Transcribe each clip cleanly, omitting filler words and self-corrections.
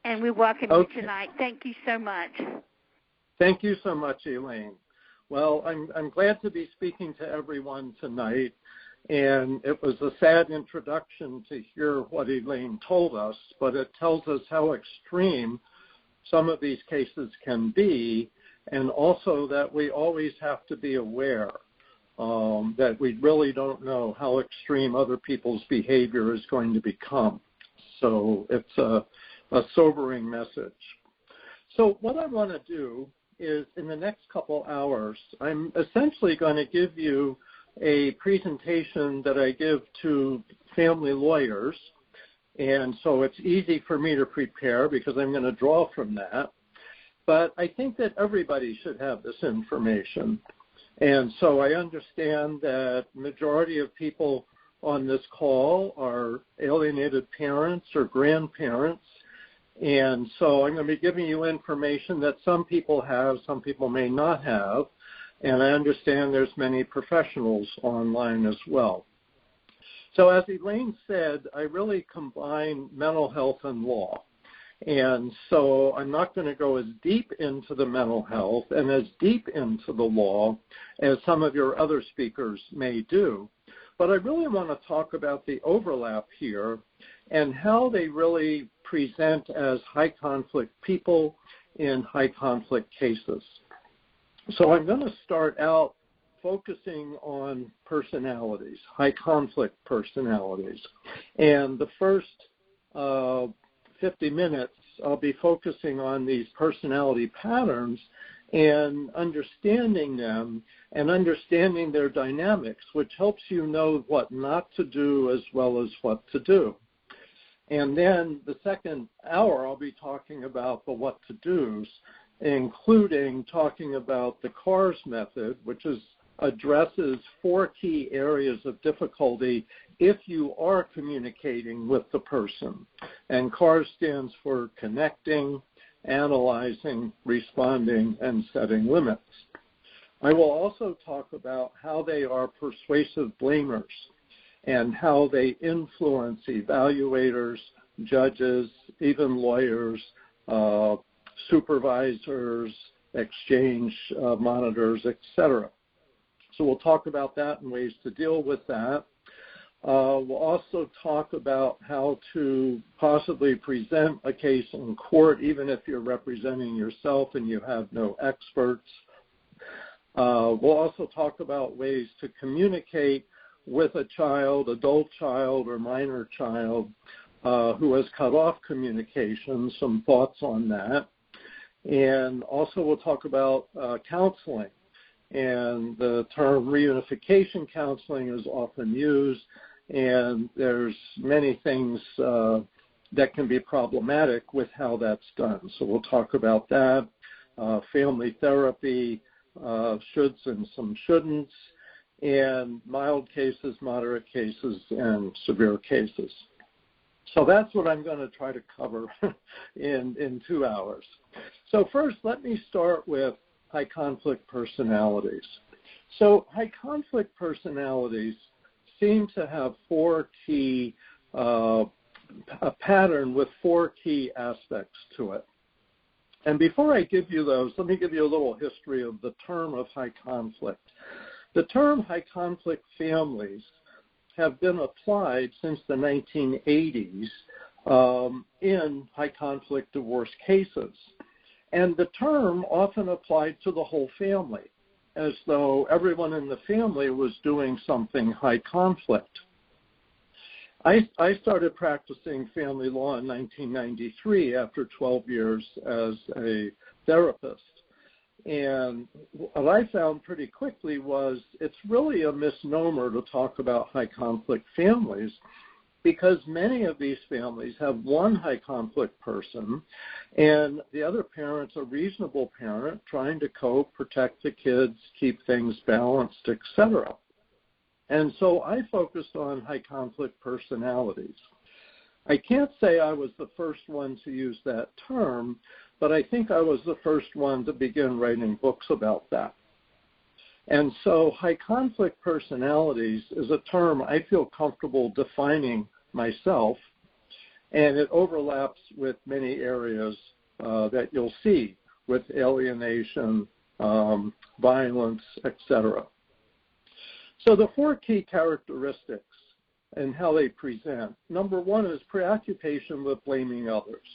and we welcome you tonight. Thank you so much. Thank you so much, Elaine. Well, I'm glad to be speaking to everyone tonight, and it was a sad introduction to hear what Elaine told us, but it tells us how extreme some of these cases can be, and also that we always have to be aware that we really don't know how extreme other people's behavior is going to become. So it's a sobering message. So what I want to do is in the next couple hours, I'm essentially going to give you a presentation that I give to family lawyers. And so it's easy for me to prepare because I'm going to draw from that. But I think that everybody should have this information. And so I understand that majority of people on this call are alienated parents or grandparents. And so I'm going to be giving you information that some people have, some people may not have. And I understand there's many professionals online as well. So as Elaine said, I really combine mental health and law. And so I'm not going to go as deep into the mental health and as deep into the law as some of your other speakers may do. But I really want to talk about the overlap here and how they really present as high conflict people in high conflict cases. So I'm going to start out focusing on personalities, high conflict personalities. And the first 50 minutes, I'll be focusing on these personality patterns and understanding them and understanding their dynamics, which helps you know what not to do as well as what to do. And then the second hour, I'll be talking about the what to do's, including talking about the CARS method, which addresses 4 key areas of difficulty if you are communicating with the person. And CARS stands for connecting, analyzing, responding, and setting limits. I will also talk about how they are persuasive blamers and how they influence evaluators, judges, even lawyers, supervisors, exchange monitors, etc. So we'll talk about that and ways to deal with that. We'll also talk about how to possibly present a case in court, even if you're representing yourself and you have no experts. We'll also talk about ways to communicate with a child, adult child, or minor child who has cut off communication, some thoughts on that. And also we'll talk about counseling. And the term reunification counseling is often used, and there's many things that can be problematic with how that's done. So we'll talk about that, family therapy, shoulds and some shouldn'ts, and mild cases, moderate cases, and severe cases. So that's what I'm going to try to cover in 2 hours. So first, let me start with high conflict personalities. So high conflict personalities seem to have 4 key, a pattern with 4 key aspects to it. And before I give you those, let me give you a little history of the term of high conflict. The term high conflict families have been applied since the 1980s in high conflict divorce cases. And the term often applied to the whole family, as though everyone in the family was doing something high conflict. I started practicing family law in 1993 after 12 years as a therapist. And what I found pretty quickly was it's really a misnomer to talk about high conflict families, because many of these families have one high conflict person and the other parent's a reasonable parent trying to cope, protect the kids, keep things balanced, etc. And so I focused on high conflict personalities. I can't say I was the first one to use that term, but I think I was the first one to begin writing books about that. And so high conflict personalities is a term I feel comfortable defining myself. and it overlaps with many areas that you'll see with alienation, violence, etc. So the 4 key characteristics and how they present. Number 1 is preoccupation with blaming others.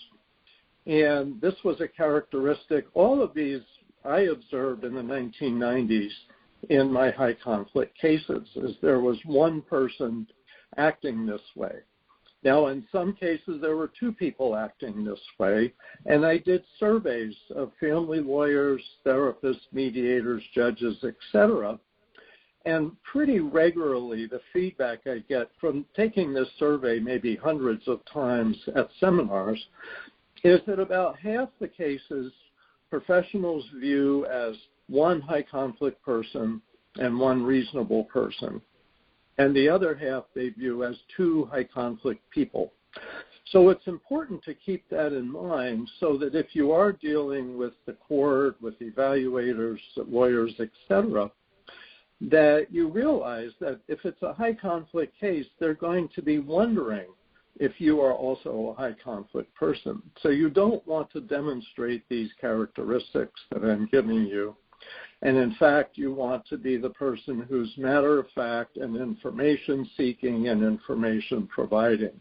And this was a characteristic, all of these I observed in the 1990s in my high conflict cases, is there was one person acting this way. Now, in some cases, there were 2 people acting this way, and I did surveys of family lawyers, therapists, mediators, judges, etc. And pretty regularly, the feedback I get from taking this survey maybe hundreds of times at seminars is that about half the cases professionals view as one high conflict person and one reasonable person, and the other half they view as 2 high conflict people. So it's important to keep that in mind so that if you are dealing with the court, with evaluators, lawyers, etc., that you realize that if it's a high conflict case, they're going to be wondering if you are also a high conflict person. So you don't want to demonstrate these characteristics that I'm giving you. And in fact, you want to be the person who's matter of fact and information seeking and information providing.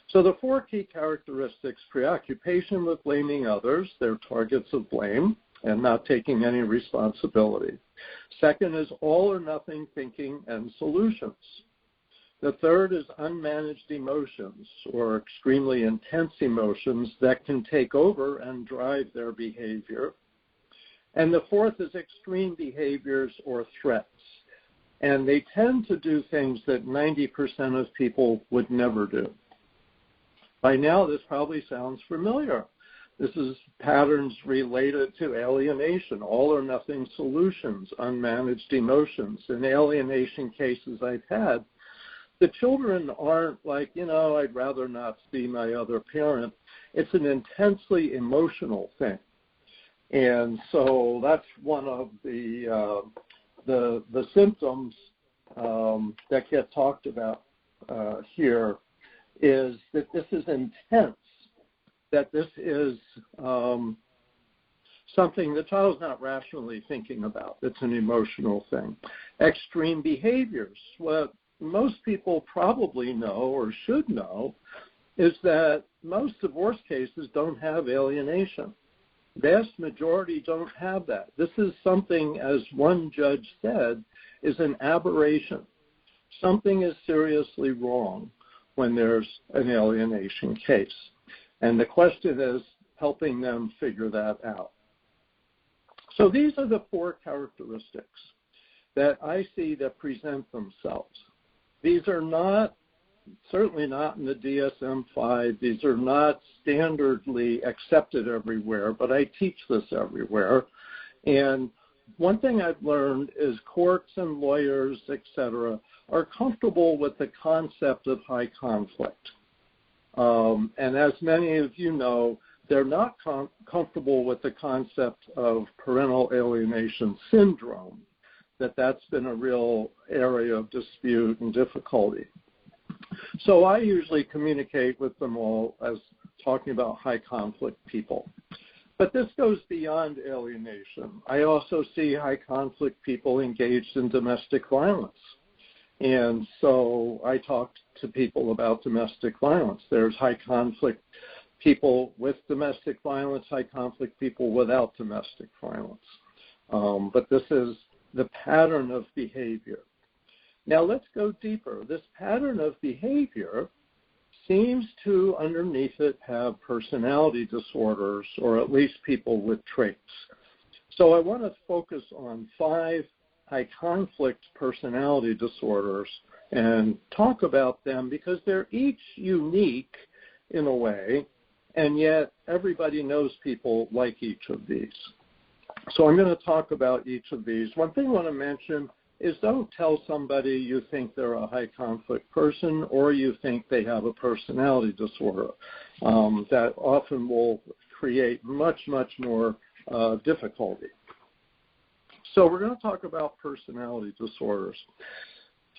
So the 4 key characteristics: preoccupation with blaming others, they're targets of blame and not taking any responsibility. Second is all or nothing thinking and solutions. The third is unmanaged emotions, or extremely intense emotions that can take over and drive their behavior. And the fourth is extreme behaviors or threats. And they tend to do things that 90% of people would never do. By now, this probably sounds familiar. This is patterns related to alienation, all or nothing solutions, unmanaged emotions. In alienation cases I've had, the children aren't like, I'd rather not see my other parent. It's an intensely emotional thing. And so that's one of the symptoms that get talked about here, is that this is intense, that this is something the child's not rationally thinking about. It's an emotional thing. Extreme behaviors. What most people probably know or should know is that most divorce cases don't have alienation. Vast majority don't have that. This is something, as one judge said, is an aberration. Something is seriously wrong when there's an alienation case. And the question is helping them figure that out. So these are the 4 characteristics that I see that present themselves. These are not, certainly not in the DSM-5. These are not standardly accepted everywhere, but I teach this everywhere. And one thing I've learned is courts and lawyers, etc., are comfortable with the concept of high conflict. And as many of you know, they're not comfortable with the concept of parental alienation syndrome, that's been a real area of dispute and difficulty. So I usually communicate with them all as talking about high conflict people. But this goes beyond alienation. I also see high conflict people engaged in domestic violence. And so I talk to people about domestic violence. There's high conflict people with domestic violence, high conflict people without domestic violence. But this is the pattern of behavior. Now let's go deeper. This pattern of behavior seems to, underneath it, have personality disorders, or at least people with traits. So I want to focus on 5 high conflict personality disorders and talk about them because they're each unique in a way, and yet everybody knows people like each of these. So I'm going to talk about each of these. One thing I want to mention is don't tell somebody you think they're a high conflict person or you think they have a personality disorder. That often will create much, much more difficulty. So we're going to talk about personality disorders.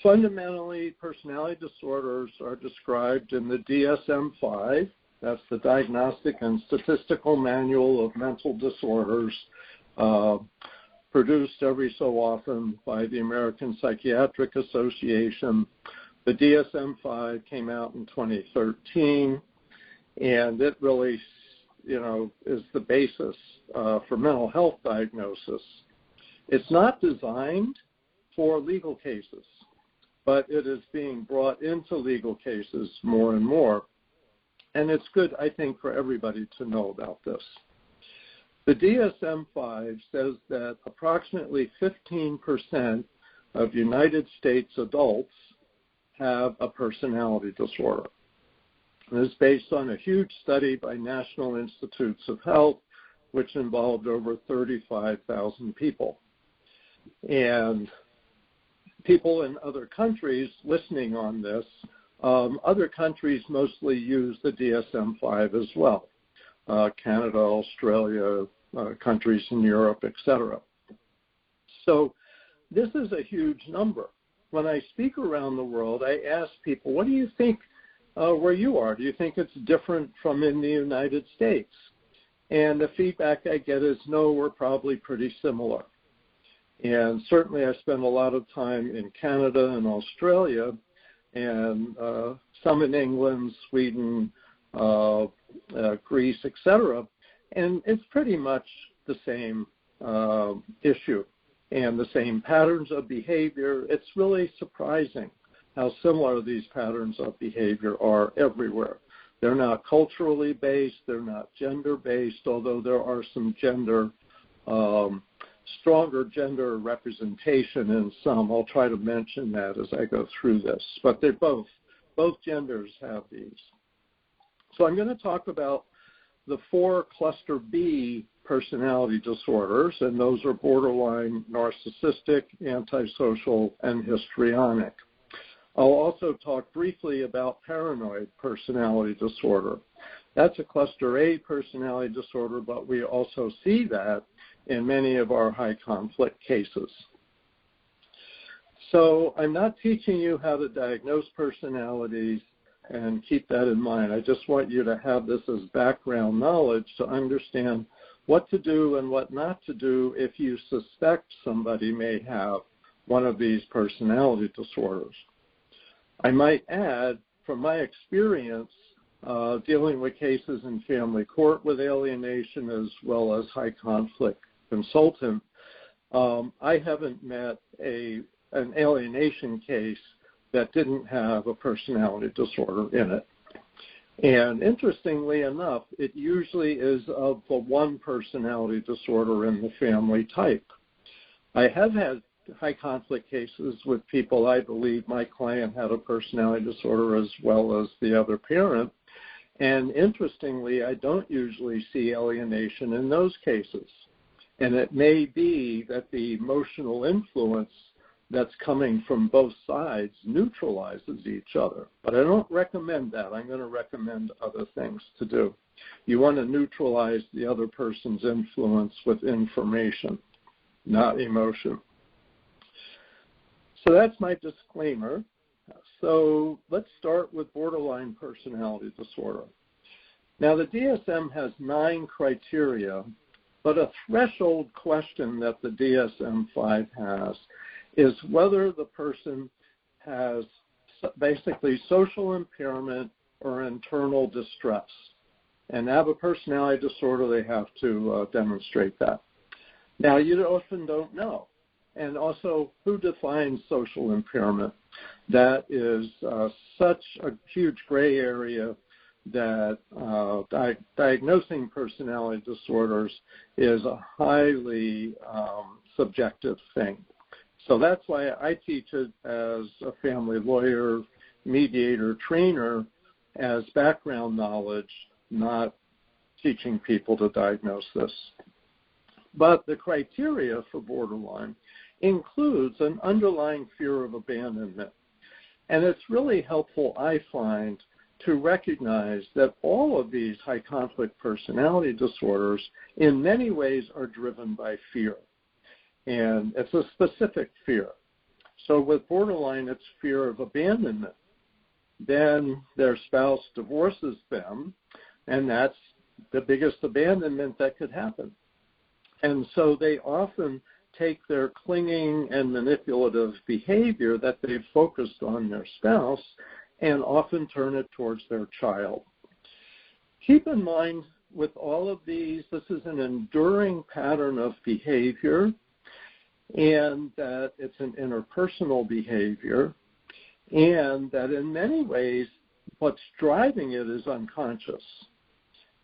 Fundamentally, personality disorders are described in the DSM-5. That's the Diagnostic and Statistical Manual of Mental Disorders, produced every so often by the American Psychiatric Association. The DSM-5 came out in 2013, and it really, is the basis for mental health diagnosis. It's not designed for legal cases, but it is being brought into legal cases more and more. And it's good, I think, for everybody to know about this. The DSM-5 says that approximately 15% of United States adults have a personality disorder. This is based on a huge study by National Institutes of Health, which involved over 35,000 people. And people in other countries listening on this, other countries mostly use the DSM-5 as well. Canada, Australia, countries in Europe, etc. So this is a huge number. When I speak around the world, I ask people, what do you think where you are? Do you think it's different from in the United States? And the feedback I get is, no, we're probably pretty similar. And certainly I spend a lot of time in Canada and Australia, and some in England, Sweden, Greece, etc. And it's pretty much the same issue and the same patterns of behavior. It's really surprising how similar these patterns of behavior are everywhere. They're not culturally based, they're not gender based, although there are some stronger gender representation in some. I'll try to mention that as I go through this. But they're both genders have these. So I'm going to talk about the 4 cluster B personality disorders, and those are borderline, narcissistic, antisocial, and histrionic. I'll also talk briefly about paranoid personality disorder. That's a cluster A personality disorder, but we also see that in many of our high conflict cases. So I'm not teaching you how to diagnose personalities, and keep that in mind. I just want you to have this as background knowledge to understand what to do and what not to do if you suspect somebody may have one of these personality disorders. I might add, from my experience dealing with cases in family court with alienation as well as high conflict consultant, I haven't met an alienation case that didn't have a personality disorder in it. And interestingly enough, it usually is of the one personality disorder in the family type. I have had high conflict cases with people I believe my client had a personality disorder as well as the other parent. And interestingly, I don't usually see alienation in those cases. And it may be that the emotional influence that's coming from both sides neutralizes each other. But I don't recommend that. I'm going to recommend other things to do. You want to neutralize the other person's influence with information, not emotion. So that's my disclaimer. So let's start with borderline personality disorder. Now, the DSM has 9 criteria, but a threshold question that the DSM-5 has is whether the person has basically social impairment or internal distress. And to have a personality disorder, they have to demonstrate that. Now, you often don't know. And also, who defines social impairment? That is such a huge gray area that diagnosing personality disorders is a highly subjective thing. So that's why I teach it as a family lawyer, mediator, trainer, as background knowledge, not teaching people to diagnose this. But the criteria for borderline includes an underlying fear of abandonment. And it's really helpful, I find, to recognize that all of these high conflict personality disorders in many ways are driven by fear. And it's a specific fear. So with borderline, it's fear of abandonment. Then their spouse divorces them, and that's the biggest abandonment that could happen. And so they often take their clinging and manipulative behavior that they've focused on their spouse and often turn it towards their child. Keep in mind, with all of these, this is an enduring pattern of behavior, and that it's an interpersonal behavior, and that in many ways what's driving it is unconscious.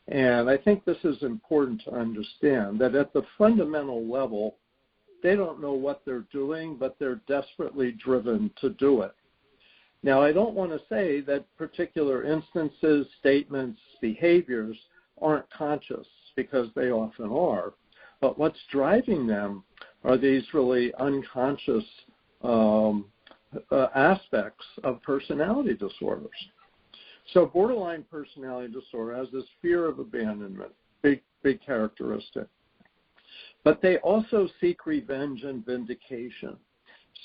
And I think this is important to understand, that at the fundamental level, they don't know what they're doing, but they're desperately driven to do it. Now, I don't want to say that particular instances, statements, behaviors aren't conscious, because they often are. But what's driving them are these really unconscious aspects of personality disorders. So borderline personality disorder has this fear of abandonment, big characteristic. But they also seek revenge and vindication.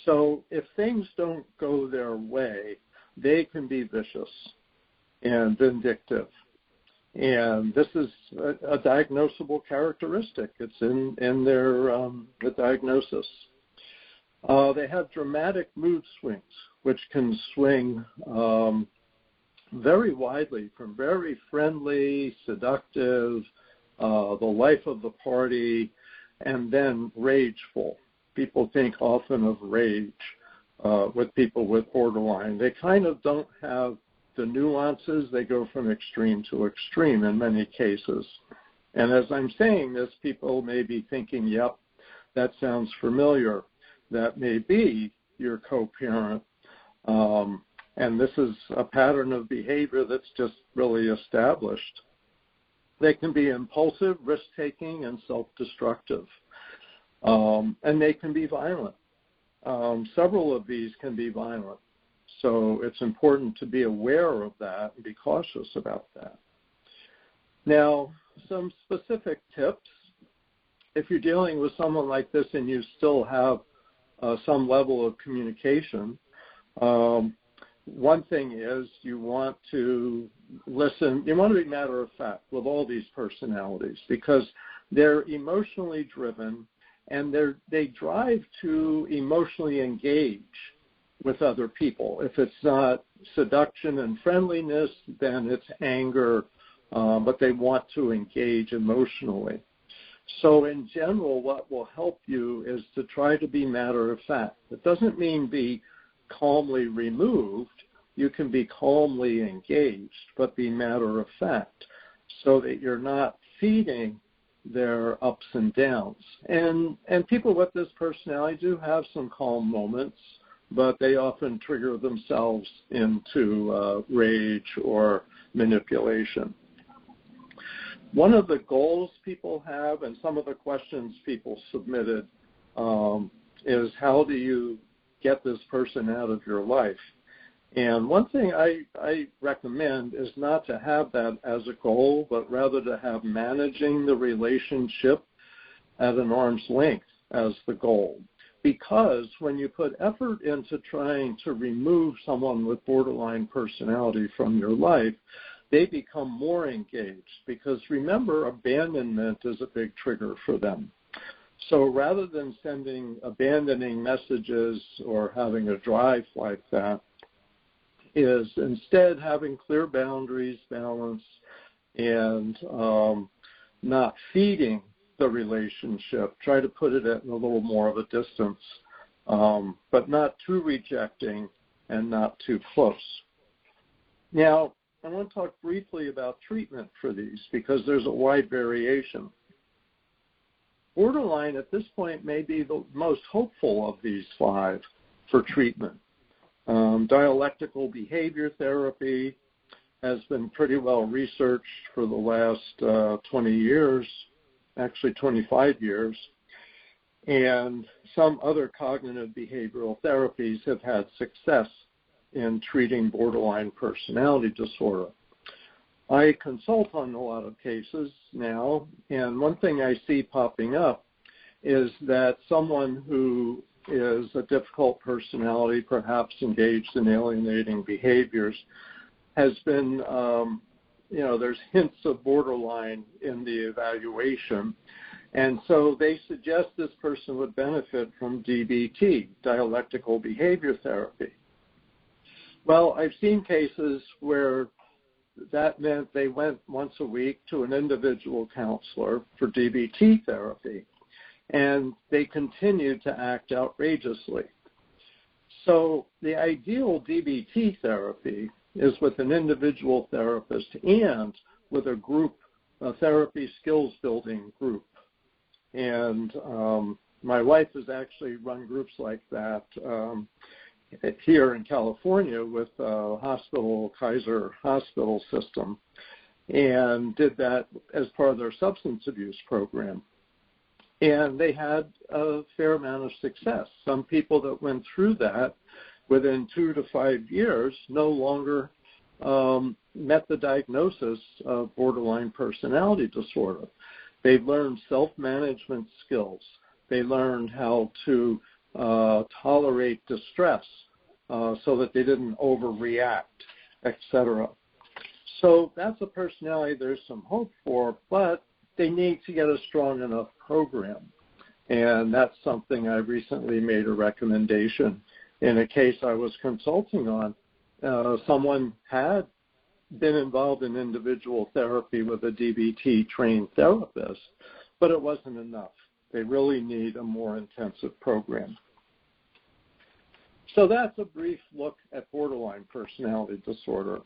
So if things don't go their way, they can be vicious and vindictive. And this is a diagnosable characteristic. It's in their the diagnosis. They have dramatic mood swings, which can swing very widely from very friendly, seductive, the life of the party, and then rageful. People think often of rage with people with borderline. They kind of don't have the nuances. They go from extreme to extreme in many cases. And as I'm saying this, people may be thinking, yep, that sounds familiar. That may be your co-parent. And this is a pattern of behavior that's just really established. They can be impulsive, risk-taking, and self-destructive. And they can be violent. Several of these can be violent. So it's important to be aware of that and be cautious about that. Now, some specific tips. If you're dealing with someone like this and you still have some level of communication, one thing is you want to listen. You want to be matter of fact with all these personalities, because they're emotionally driven and they drive to emotionally engage with other people. If it's not seduction and friendliness, then it's anger, but they want to engage emotionally. So in general, what will help you is to try to be matter of fact. It doesn't mean be calmly removed. You can be calmly engaged, but be matter of fact, so that you're not feeding their ups and downs. And people with this personality do have some calm moments, but they often trigger themselves into rage or manipulation. One of the goals people have, and some of the questions people submitted, is how do you get this person out of your life? And one thing I recommend is not to have that as a goal, but rather to have managing the relationship at an arm's length as the goal. Because when you put effort into trying to remove someone with borderline personality from your life, they become more engaged. Because remember, abandonment is a big trigger for them. So rather than sending abandoning messages or having a drive like that, is instead having clear boundaries, balance, and not feeding the relationship. Try to put it at a little more of a distance, but not too rejecting and not too close. Now, I want to talk briefly about treatment for these, because there's a wide variation. Borderline at this point may be the most hopeful of these 5 for treatment. Dialectical behavior therapy has been pretty well researched for the last 20 years, actually 25 years, and some other cognitive behavioral therapies have had success in treating borderline personality disorder. I consult on a lot of cases now, and one thing I see popping up is that someone who is a difficult personality, perhaps engaged in alienating behaviors, has been, there's hints of borderline in the evaluation. And so they suggest this person would benefit from DBT, dialectical behavior therapy. Well, I've seen cases where that meant they went once a week to an individual counselor for DBT therapy, and they continued to act outrageously. So the ideal DBT therapy is with an individual therapist and with a group, a therapy skills building group. And my wife has actually run groups like that here in California with hospital, Kaiser Hospital System, and did that as part of their substance abuse program. And they had a fair amount of success. Some people that went through that within 2 to 5 years no longer met the diagnosis of borderline personality disorder. They learned self-management skills. They learned how to tolerate distress so that they didn't overreact, etc. So that's a personality there's some hope for, but they need to get a strong enough program. And that's something I recently made a recommendation in a case I was consulting on. Someone had been involved in individual therapy with a DBT-trained therapist, but it wasn't enough. They really need a more intensive program. So that's a brief look at borderline personality disorder.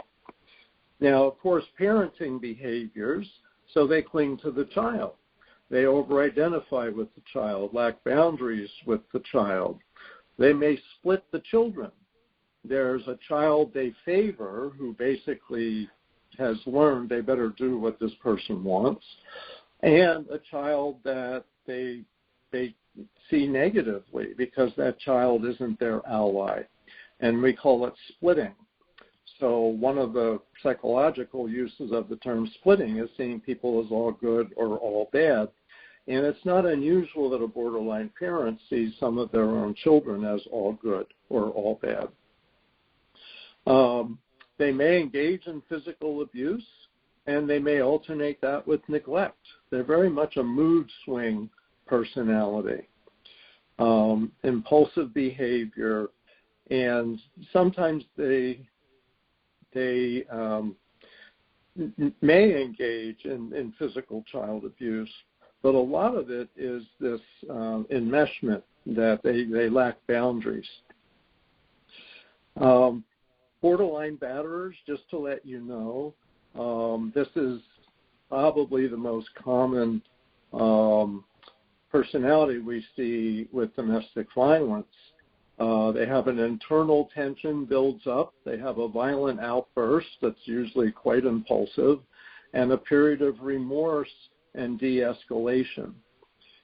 Now, of course, parenting behaviors, so they cling to the child. They over-identify with the child, lack boundaries with the child. They may split the children. There's a child they favor who basically has learned they better do what this person wants, and a child that they see negatively because that child isn't their ally, and we call it splitting. So one of the psychological uses of the term splitting is seeing people as all good or all bad, and it's not unusual that a borderline parent sees some of their own children as all good or all bad. They may engage in physical abuse, and they may alternate that with neglect. They're very much a mood swing personality, impulsive behavior, and sometimes they may engage in physical child abuse, but a lot of it is this enmeshment that they lack boundaries. Borderline batterers, just to let you know, this is probably the most common personality we see with domestic violence. They have an internal tension builds up. They have a violent outburst that's usually quite impulsive, and a period of remorse and de-escalation.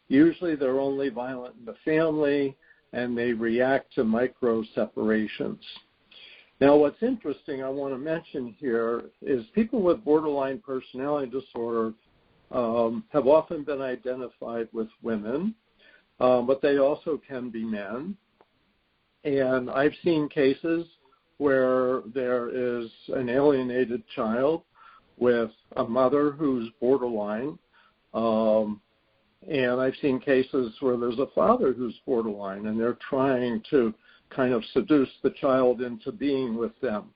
Usually they're only violent in the family, and they react to micro-separations. Now, what's interesting I want to mention here is people with borderline personality disorder have often been identified with women, but they also can be men. And I've seen cases where there is an alienated child with a mother who's borderline, and I've seen cases where there's a father who's borderline, and they're trying to kind of seduce the child into being with them.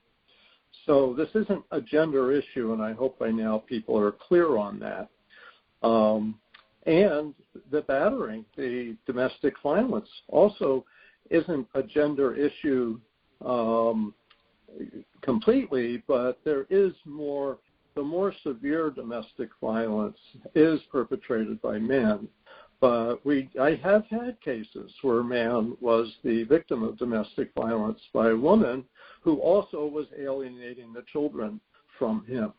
So this isn't a gender issue, and I hope by now people are clear on that. And the battering, the domestic violence, also isn't a gender issue completely, but there is more. The more severe domestic violence is perpetrated by men. But I have had cases where a man was the victim of domestic violence by a woman who also was alienating the children from him.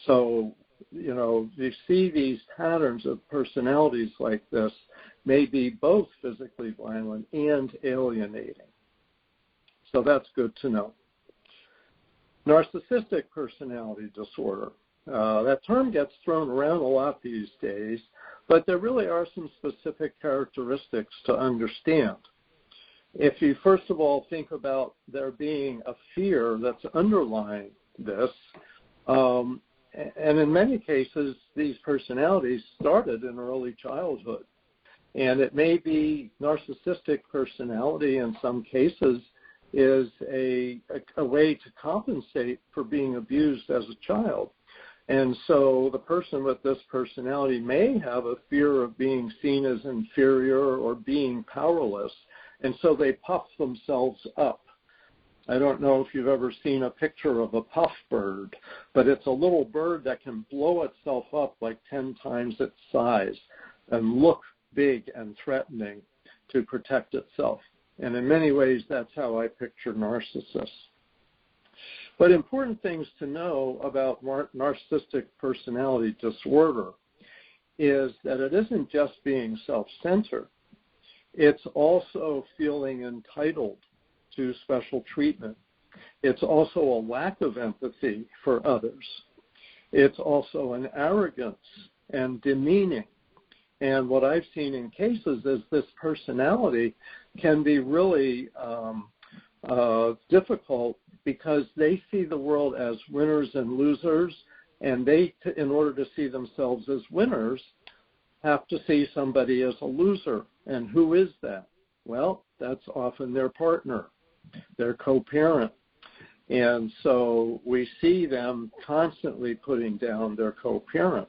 So, you see these patterns of personalities like this may be both physically violent and alienating. So that's good to know. Narcissistic personality disorder. That term gets thrown around a lot these days, but there really are some specific characteristics to understand. if you first of all think about there being a fear that's underlying this, and in many cases, these personalities started in early childhood. And it may be narcissistic personality in some cases is a way to compensate for being abused as a child. And so the person with this personality may have a fear of being seen as inferior or being powerless, and so they puff themselves up. I don't know if you've ever seen a picture of a puff bird, but it's a little bird that can blow itself up like 10 times its size and look big and threatening to protect itself. And in many ways, that's how I picture narcissists. But important things to know about narcissistic personality disorder is that it isn't just being self-centered. It's also feeling entitled to special treatment. It's also a lack of empathy for others. It's also an arrogance and demeaning. And what I've seen in cases is this personality can be really difficult because they see the world as winners and losers, and they, in order to see themselves as winners, have to see somebody as a loser. And who is that? Well, that's often their partner, their co-parent. And so we see them constantly putting down their co-parent.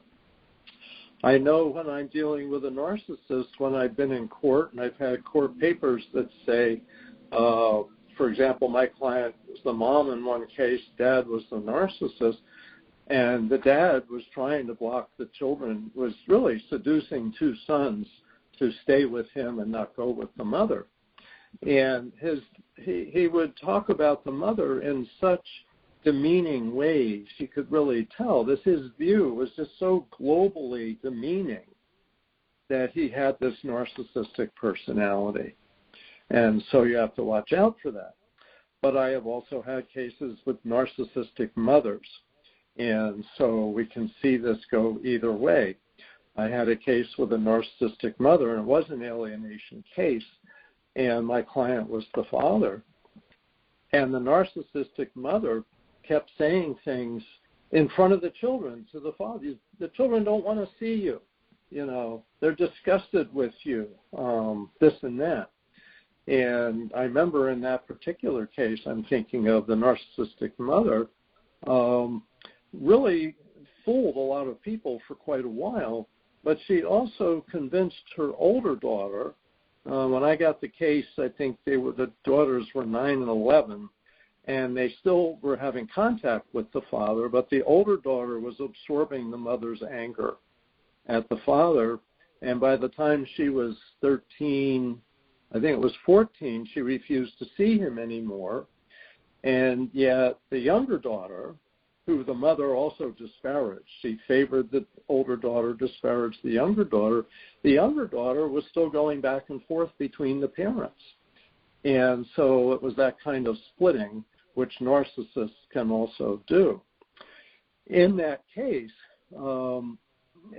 I know when I'm dealing with a narcissist, when I've been in court and I've had court papers that say, for example, my client was the mom in one case, dad was the narcissist, and the dad was trying to block the children, was really seducing two sons to stay with him and not go with the mother. And he would talk about the mother in such demeaning ways. You could really tell this, his view was just so globally demeaning that he had this narcissistic personality. And so you have to watch out for that. But I have also had cases with narcissistic mothers. And so we can see this go either way. I had a case with a narcissistic mother, and it was an alienation case, and my client was the father. And the narcissistic mother kept saying things in front of the children to the father. The children don't want to see you. You know, they're disgusted with you, this and that. And I remember in that particular case, I'm thinking of the narcissistic mother, really fooled a lot of people for quite a while, but she also convinced her older daughter. When I got the case, I think the daughters were 9 and 11, and they still were having contact with the father, but the older daughter was absorbing the mother's anger at the father, and by the time she was 13, I think it was 14, she refused to see him anymore. And yet the younger daughter, who the mother also disparaged, she favored the older daughter, disparaged the younger daughter. The younger daughter was still going back and forth between the parents. And so it was that kind of splitting, which narcissists can also do. In that case,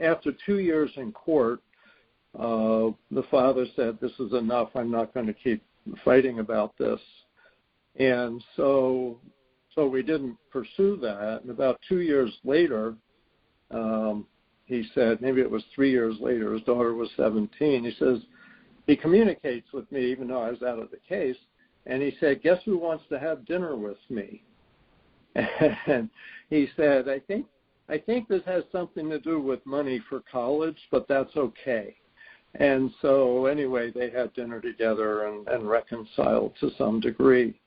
after 2 years in court, the father said, "This is enough. I'm not going to keep fighting about this." And so we didn't pursue that. And about 2 years later, he said, maybe it was 3 years later, his daughter was 17. He says, he communicates with me even though I was out of the case. And he said, "Guess who wants to have dinner with me?" And he said, I think this has something to do with money for college, but that's okay. And so anyway, they had dinner together and reconciled to some degree.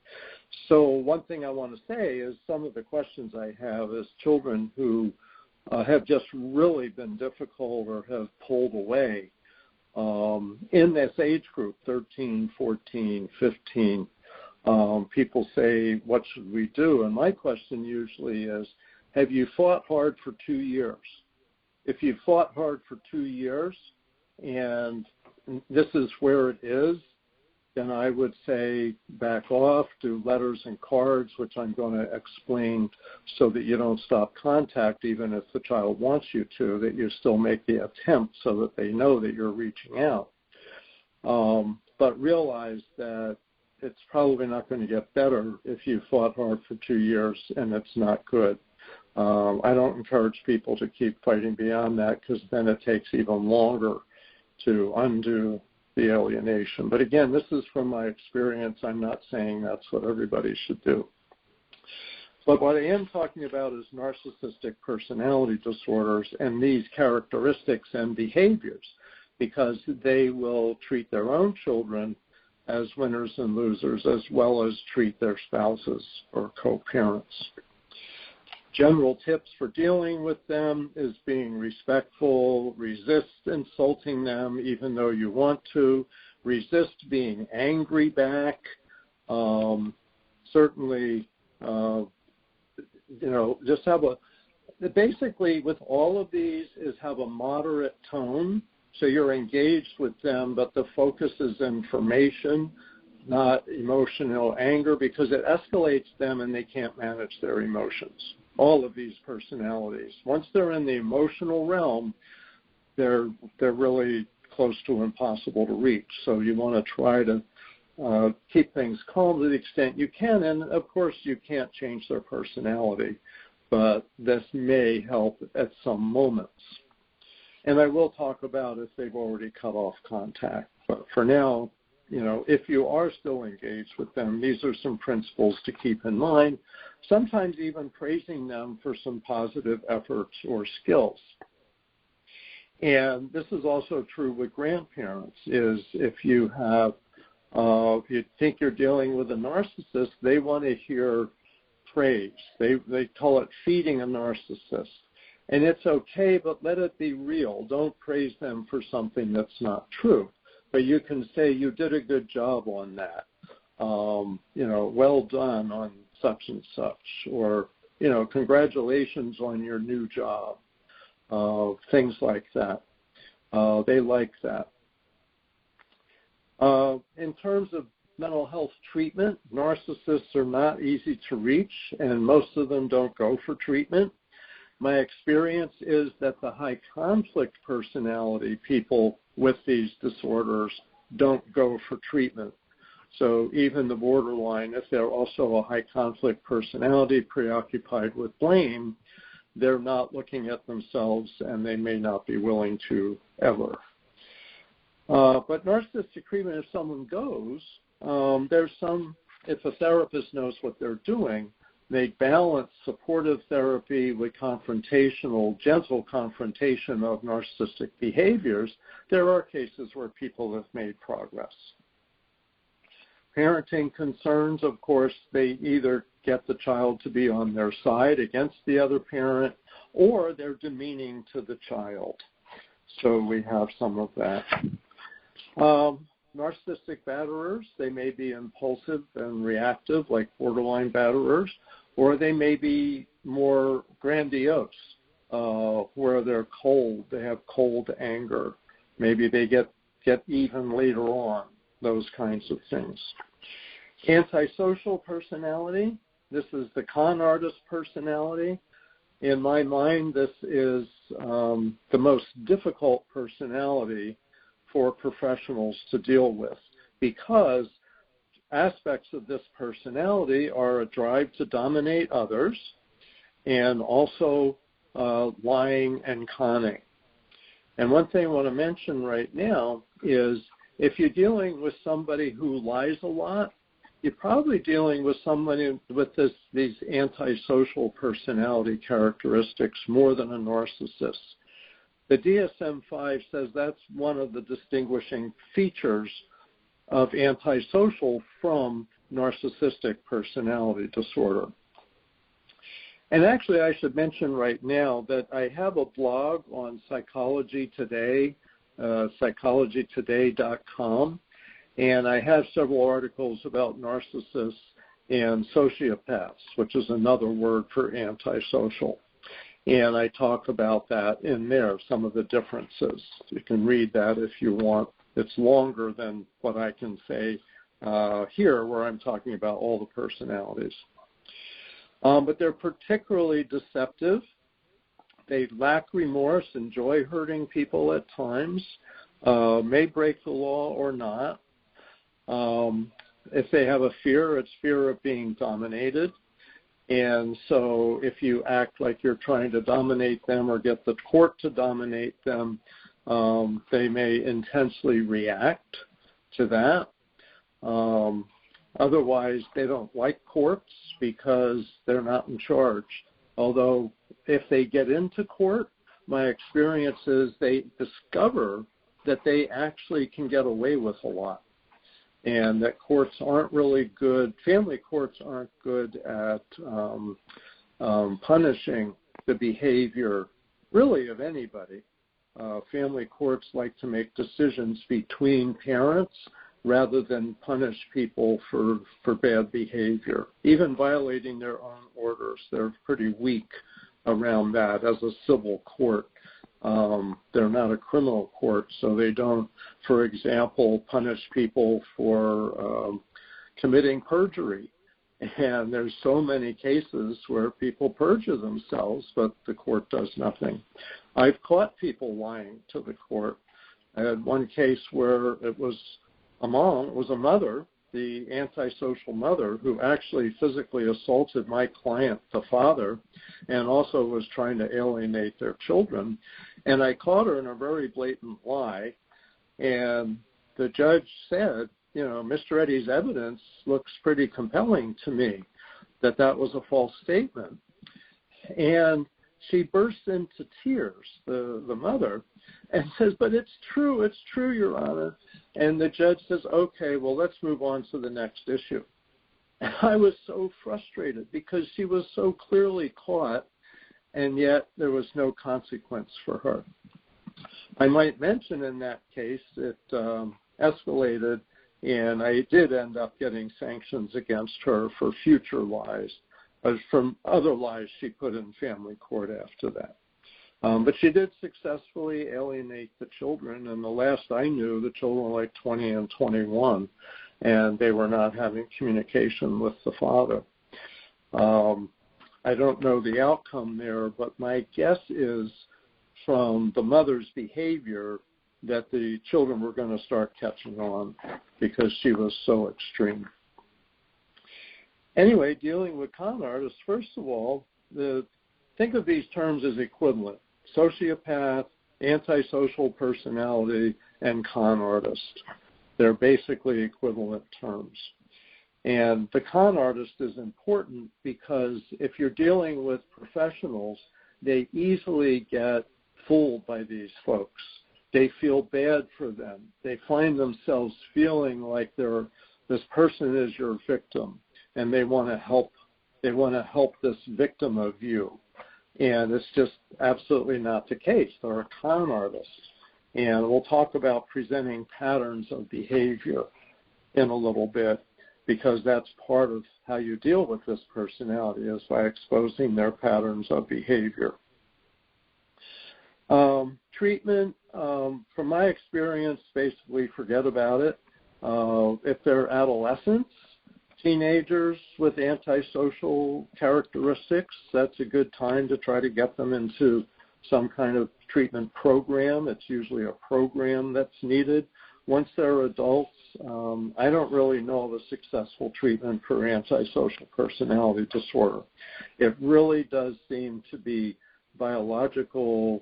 So one thing I want to say is some of the questions I have is children who have just really been difficult or have pulled away in this age group, 13, 14, 15. People say, "What should we do?" And my question usually is, have you fought hard for 2 years? If you fought hard for 2 years and this is where it is, then I would say back off, do letters and cards, which I'm going to explain so that you don't stop contact even if the child wants you to, that you still make the attempt so that they know that you're reaching out. But realize that it's probably not going to get better if you fought hard for 2 years and it's not good. I don't encourage people to keep fighting beyond that, because then it takes even longer to undo the alienation. But again, this is from my experience. I'm not saying that's what everybody should do. But what I am talking about is narcissistic personality disorders and these characteristics and behaviors, because they will treat their own children as winners and losers, as well as treat their spouses or co-parents. General tips for dealing with them is being respectful, resist insulting them even though you want to, resist being angry back, certainly, just have basically with all of these is have a moderate tone, so you're engaged with them, but the focus is information, not emotional anger, because it escalates them and they can't manage their emotions. All of these personalities, once they're in the emotional realm, they're really close to impossible to reach. So you want to try to keep things calm to the extent you can. And, of course, you can't change their personality, but this may help at some moments. And I will talk about if they've already cut off contact. But for now, if you are still engaged with them, these are some principles to keep in mind, sometimes even praising them for some positive efforts or skills. And this is also true with grandparents, is if you think you're dealing with a narcissist, they want to hear praise. They call it feeding a narcissist. And it's okay, but let it be real. Don't praise them for something that's not true. But you can say, you did a good job on that. Well done on such and such. Or, congratulations on your new job. Things like that. They like that. In terms of mental health treatment, narcissists are not easy to reach, and most of them don't go for treatment. My experience is that the high conflict personality people with these disorders don't go for treatment. So even the borderline, if they're also a high conflict personality preoccupied with blame, they're not looking at themselves and they may not be willing to ever. But narcissistic treatment, if someone goes, if a therapist knows what they're doing, they balance supportive therapy with gentle confrontation of narcissistic behaviors. There are cases where people have made progress. Parenting concerns, of course, they either get the child to be on their side against the other parent, or they're demeaning to the child. So we have some of that. Narcissistic batterers, they may be impulsive and reactive like borderline batterers, or they may be more grandiose, where they're cold, they have cold anger. Maybe they get even later on, those kinds of things. Antisocial personality, this is the con artist personality. In my mind, this is the most difficult personality for professionals to deal with, because aspects of this personality are a drive to dominate others and also lying and conning. And one thing I want to mention right now is if you're dealing with somebody who lies a lot, you're probably dealing with somebody with these antisocial personality characteristics more than a narcissist. The DSM-5 says that's one of the distinguishing features of antisocial from narcissistic personality disorder. And actually, I should mention right now that I have a blog on Psychology Today, psychologytoday.com, and I have several articles about narcissists and sociopaths, which is another word for antisocial. And I talk about that in there, some of the differences. You can read that if you want. It's longer than what I can say here, where I'm talking about all the personalities. But they're particularly deceptive. They lack remorse, enjoy hurting people at times, may break the law or not. if they have a fear, it's fear of being dominated. And so if you act like you're trying to dominate them or get the court to dominate them, they may intensely react to that. Otherwise, they don't like courts because they're not in charge. Although if they get into court, my experience is they discover that they actually can get away with a lot, and that courts aren't really good, family courts aren't good at punishing the behavior really of anybody. Family courts like to make decisions between parents rather than punish people for bad behavior, even violating their own orders. They're pretty weak around that as a civil court. They're not a criminal court, so they don't, for example, punish people for committing perjury. And there's so many cases where people perjure themselves, but the court does nothing. I've caught people lying to the court. I had one case where it was a mother, the antisocial mother, who actually physically assaulted my client, the father, and also was trying to alienate their children. And I caught her in a very blatant lie. And the judge said, Mr. Eddy's evidence looks pretty compelling to me that was a false statement. And she bursts into tears, the mother, and says, but it's true, Your Honor. And the judge says, okay, well, let's move on to the next issue. And I was so frustrated because she was so clearly caught, and yet there was no consequence for her. I might mention in that case it escalated, and I did end up getting sanctions against her for future lies, but from other lies she put in family court after that. But she did successfully alienate the children, and the last I knew, the children were like 20 and 21, and they were not having communication with the father. I don't know the outcome there, but my guess is from the mother's behavior that the children were going to start catching on because she was so extreme. Anyway, dealing with con artists, first of all, think of these terms as equivalent: sociopath, antisocial personality, and con artist. They're basically equivalent terms. And the con artist is important because if you're dealing with professionals, they easily get fooled by these folks. They feel bad for them. They find themselves feeling like this person is your victim, and they want to help. They want to help this victim of you. And it's just absolutely not the case. They're a con artist. And we'll talk about presenting patterns of behavior in a little bit, because that's part of how you deal with this personality, is by exposing their patterns of behavior. Treatment, from my experience, basically forget about it. If they're adolescents, teenagers with antisocial characteristics, that's a good time to try to get them into some kind of treatment program. It's usually a program that's needed. Once they're adults, I don't really know of a successful treatment for antisocial personality disorder. It really does seem to be biological,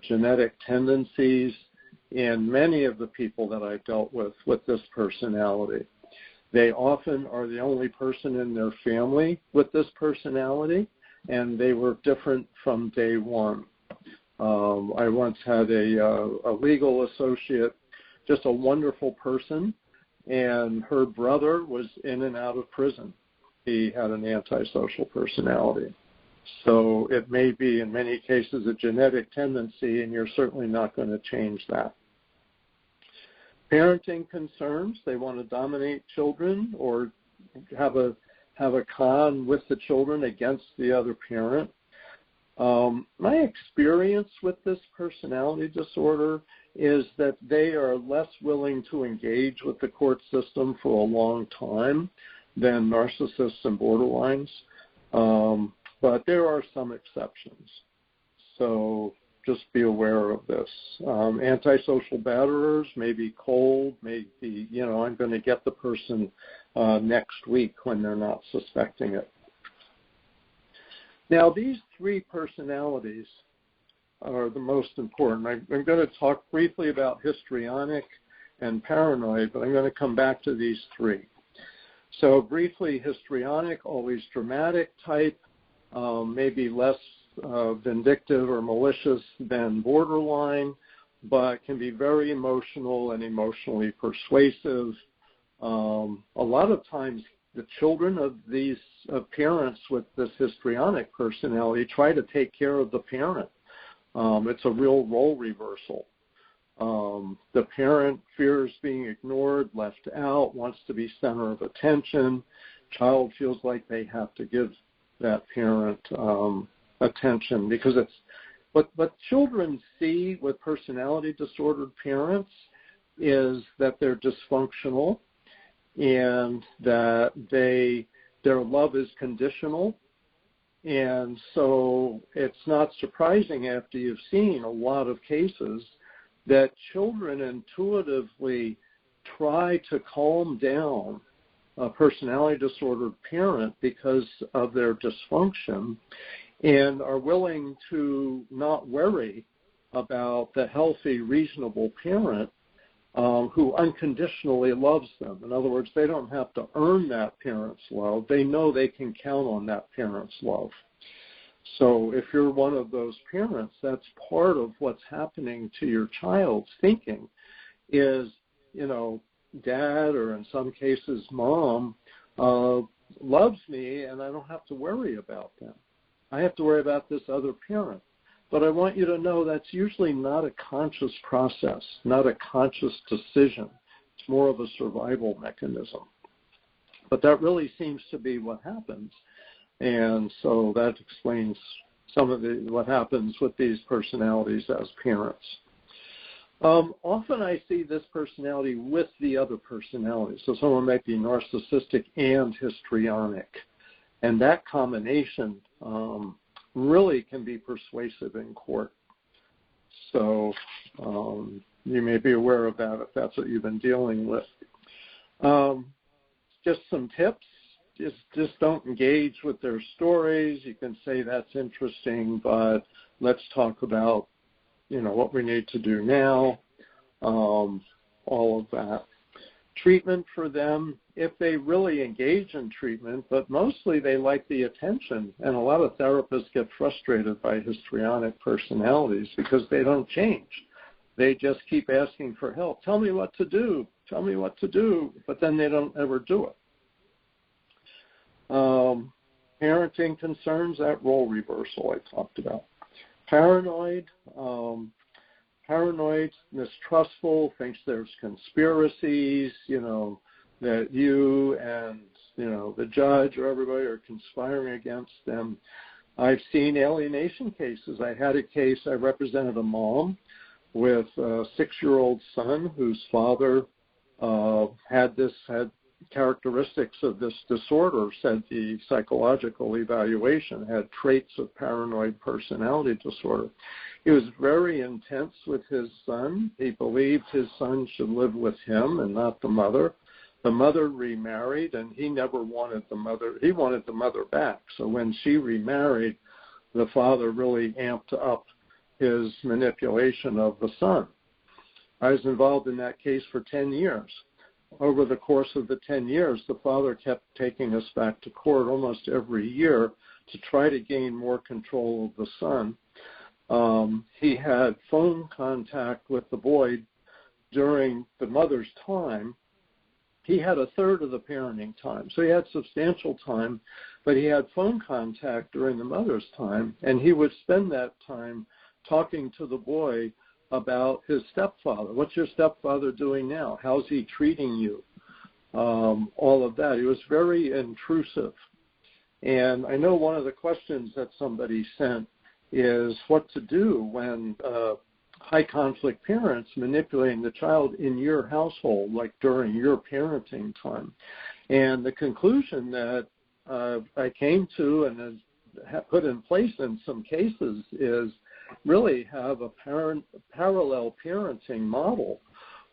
genetic tendencies in many of the people that I've dealt with this personality. They often are the only person in their family with this personality, and they were different from day one. I once had a legal associate, just a wonderful person, and her brother was in and out of prison. He had an antisocial personality. So it may be, in many cases, a genetic tendency, and you're certainly not going to change that. Parenting concerns, they want to dominate children or have a con with the children against the other parent. My experience with this personality disorder is that they are less willing to engage with the court system for a long time than narcissists and borderlines, but there are some exceptions. So just be aware of this. Antisocial batterers may be cold, may be, I'm going to get the person next week when they're not suspecting it. Now, these three personalities are the most important. I'm going to talk briefly about histrionic and paranoid, but I'm going to come back to these three. So briefly, histrionic, always dramatic type, maybe less vindictive or malicious than borderline, but can be very emotional and emotionally persuasive. A lot of times the children of these parents with this histrionic personality try to take care of the parent. It's a real role reversal. The parent fears being ignored, left out, wants to be center of attention. Child feels like they have to give that parent attention because it's what children see with personality disordered parents is that they're dysfunctional and that their love is conditional. And so it's not surprising after you've seen a lot of cases that children intuitively try to calm down a personality disordered parent because of their dysfunction and are willing to not worry about the healthy, reasonable parent who unconditionally loves them. In other words, they don't have to earn that parent's love. They know they can count on that parent's love. So if you're one of those parents, that's part of what's happening to your child's thinking is, dad, or in some cases mom, loves me and I don't have to worry about them. I have to worry about this other parent. But I want you to know that's usually not a conscious process, not a conscious decision. It's more of a survival mechanism. But that really seems to be what happens. And so that explains some of what happens with these personalities as parents. Often I see this personality with the other personality. So someone might be narcissistic and histrionic. And that combination really can be persuasive in court. So you may be aware of that if that's what you've been dealing with. Just some tips. Just don't engage with their stories. You can say that's interesting, but let's talk about, what we need to do now, all of that. Treatment for them, if they really engage in treatment, but mostly they like the attention. And a lot of therapists get frustrated by histrionic personalities because they don't change. They just keep asking for help. Tell me what to do. Tell me what to do. But then they don't ever do it. Parenting concerns, that role reversal I talked about. Paranoid, mistrustful, thinks there's conspiracies, that you and, the judge or everybody are conspiring against them. I've seen alienation cases. I had a case, I represented a mom with a 6-year-old son whose father had characteristics of this disorder, said the psychological evaluation had traits of paranoid personality disorder. He was very intense with his son. He believed his son should live with him and not the mother. The mother remarried, and he never wanted the mother. He wanted the mother back. So when she remarried, the father really amped up his manipulation of the son. I was involved in that case for 10 years. Over the course of the 10 years, the father kept taking us back to court almost every year to try to gain more control of the son. He had phone contact with the boy during the mother's time. He had a third of the parenting time. So he had substantial time, but he had phone contact during the mother's time, and he would spend that time talking to the boy about his stepfather. What's your stepfather doing now? How's he treating you? All of that. He was very intrusive. And I know one of the questions that somebody sent is what to do when high conflict parents manipulating the child in your household, like during your parenting time. And the conclusion that I came to and has put in place in some cases is really have a parallel parenting model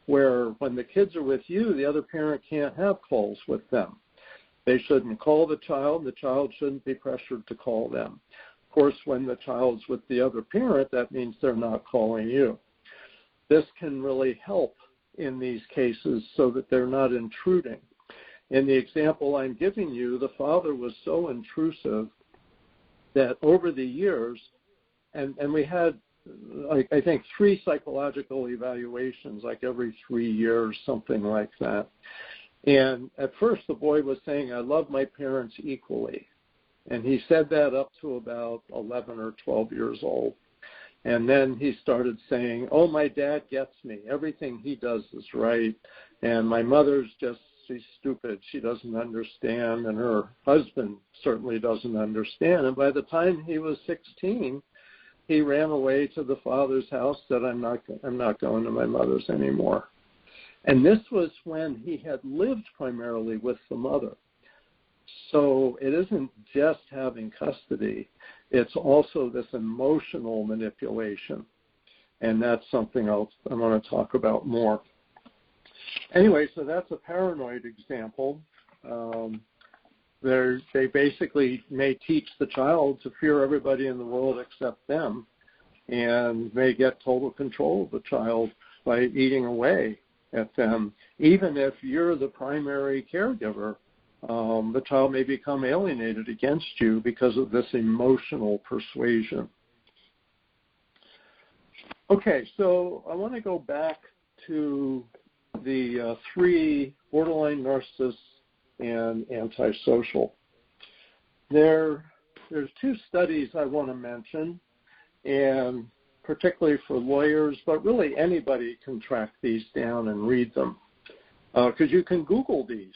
where when the kids are with you, the other parent can't have calls with them. They shouldn't call the child shouldn't be pressured to call them. Of course, when the child's with the other parent, that means they're not calling you. This can really help in these cases so that they're not intruding. In the example I'm giving you, the father was so intrusive that over the years, and we had, I think, 3 psychological evaluations, like every 3 years, something like that. And at first, the boy was saying, I love my parents equally. And he said that up to about 11 or 12 years old. And then he started saying, oh, my dad gets me. Everything he does is right. And my mother's she's stupid. She doesn't understand. And her husband certainly doesn't understand. And by the time he was 16, he ran away to the father's house, said, I'm not going to my mother's anymore. And this was when he had lived primarily with the mother. So it isn't just having custody. It's also this emotional manipulation. And that's something else I want to talk about more. Anyway, so that's a paranoid example. They basically may teach the child to fear everybody in the world except them, and may get total control of the child by eating away at them. Even if you're the primary caregiver, the child may become alienated against you because of this emotional persuasion. Okay, so I want to go back to the 3 borderline narcissists and antisocial. There's 2 studies I want to mention, and particularly for lawyers, but really anybody can track these down and read them, because you can Google these.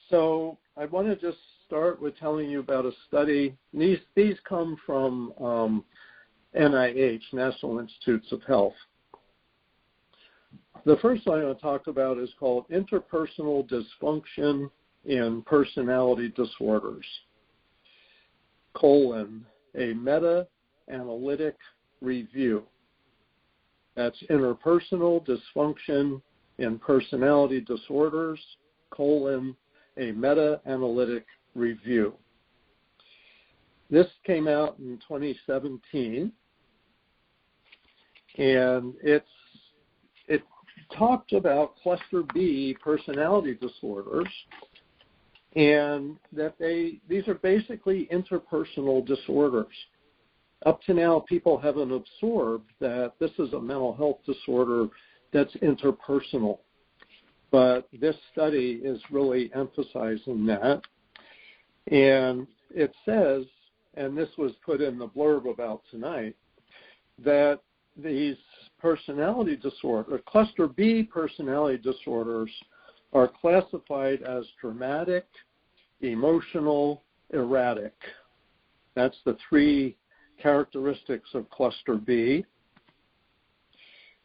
So I want to just start with telling you about a study. These come from NIH, National Institutes of Health. The first one I want to talk about is called Interpersonal Dysfunction in Personality Disorders, a meta-analytic review. That's Interpersonal Dysfunction in Personality Disorders, a meta-analytic review. This came out in 2017, and it talked about cluster B personality disorders, and that these are basically interpersonal disorders. Up to now, people haven't absorbed that this is a mental health disorder that's interpersonal. But this study is really emphasizing that. And it says, and this was put in the blurb about tonight, that these personality disorders, cluster B personality disorders, are classified as dramatic, emotional, erratic. That's the 3 characteristics of cluster B.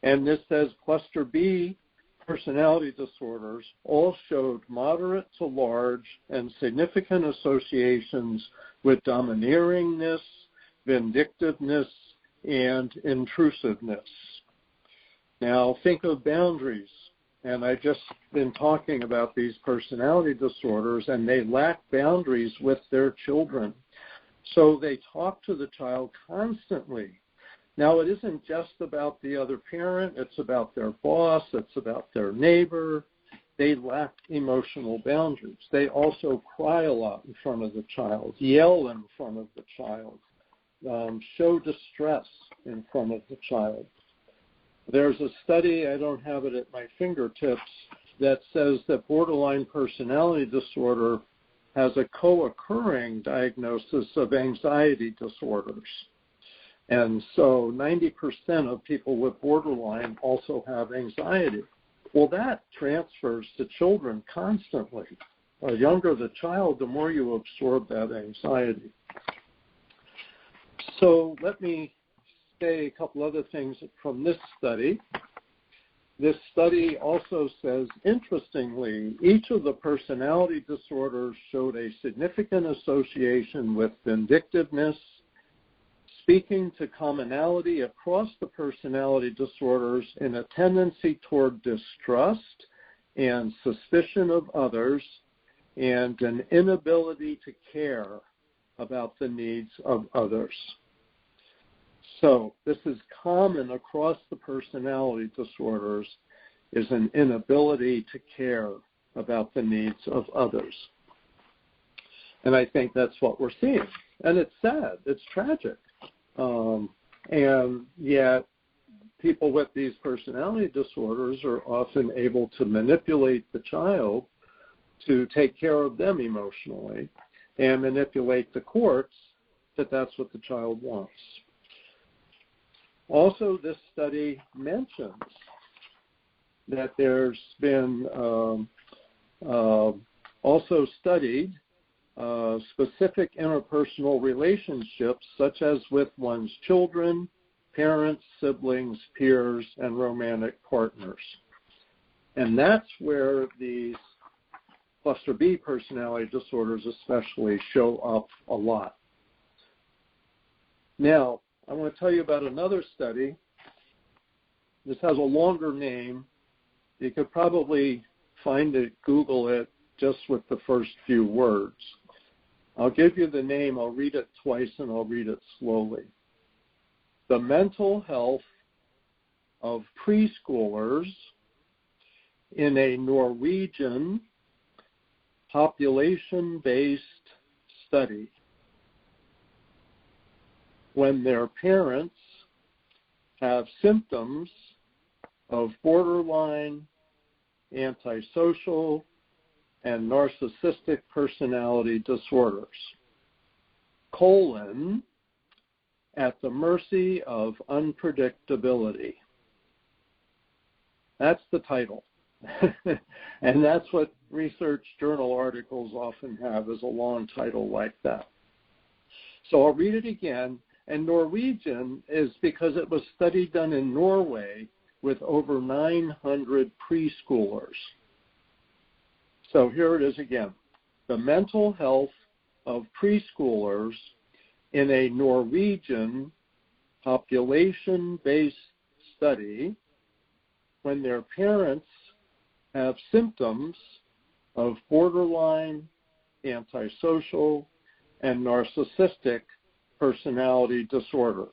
And this says cluster B personality disorders all showed moderate to large and significant associations with domineeringness, vindictiveness, and intrusiveness. Now think of boundaries. And I've just been talking about these personality disorders, and they lack boundaries with their children. So they talk to the child constantly. Now, it isn't just about the other parent. It's about their boss. It's about their neighbor. They lack emotional boundaries. They also cry a lot in front of the child, yell in front of the child, show distress in front of the child. There's a study, I don't have it at my fingertips, that says that borderline personality disorder has a co-occurring diagnosis of anxiety disorders. And so 90% of people with borderline also have anxiety. Well, that transfers to children constantly. The younger the child, the more you absorb that anxiety. So let me say a couple other things from this study. This study also says, interestingly, each of the personality disorders showed a significant association with vindictiveness, speaking to commonality across the personality disorders in a tendency toward distrust and suspicion of others and an inability to care about the needs of others. So this is common across the personality disorders, is an inability to care about the needs of others. And I think that's what we're seeing. And it's sad. It's tragic. And yet people with these personality disorders are often able to manipulate the child to take care of them emotionally and manipulate the courts that that's what the child wants. Also, this study mentions that there's been also studied specific interpersonal relationships, such as with one's children, parents, siblings, peers, and romantic partners. And that's where these cluster B personality disorders especially show up a lot. Now, I want to tell you about another study. This has a longer name. You could probably find it, Google it, just with the first few words. I'll give you the name. I'll read it twice and I'll read it slowly. The Mental Health of Preschoolers in a Norwegian Population-Based Study, when their parents have symptoms of borderline, antisocial, and narcissistic personality disorders, at the mercy of unpredictability. That's the title. And that's what research journal articles often have, is a long title like that. So I'll read it again. And Norwegian is because it was study done in Norway with over 900 preschoolers. So here it is again. The Mental Health of Preschoolers in a Norwegian Population-Based Study when their parents have symptoms of borderline, antisocial, and narcissistic personality disorders,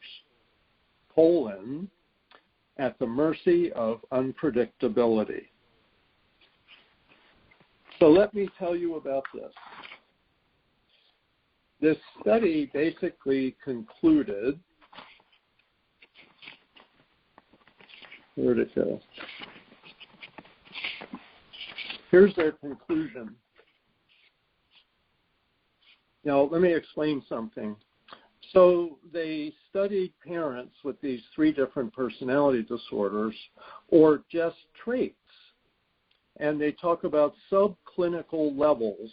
at the mercy of unpredictability. So let me tell you about this. This study basically concluded, where'd it go? Here's their conclusion. Now, let me explain something. So they studied parents with these 3 different personality disorders, or just traits, and they talk about subclinical levels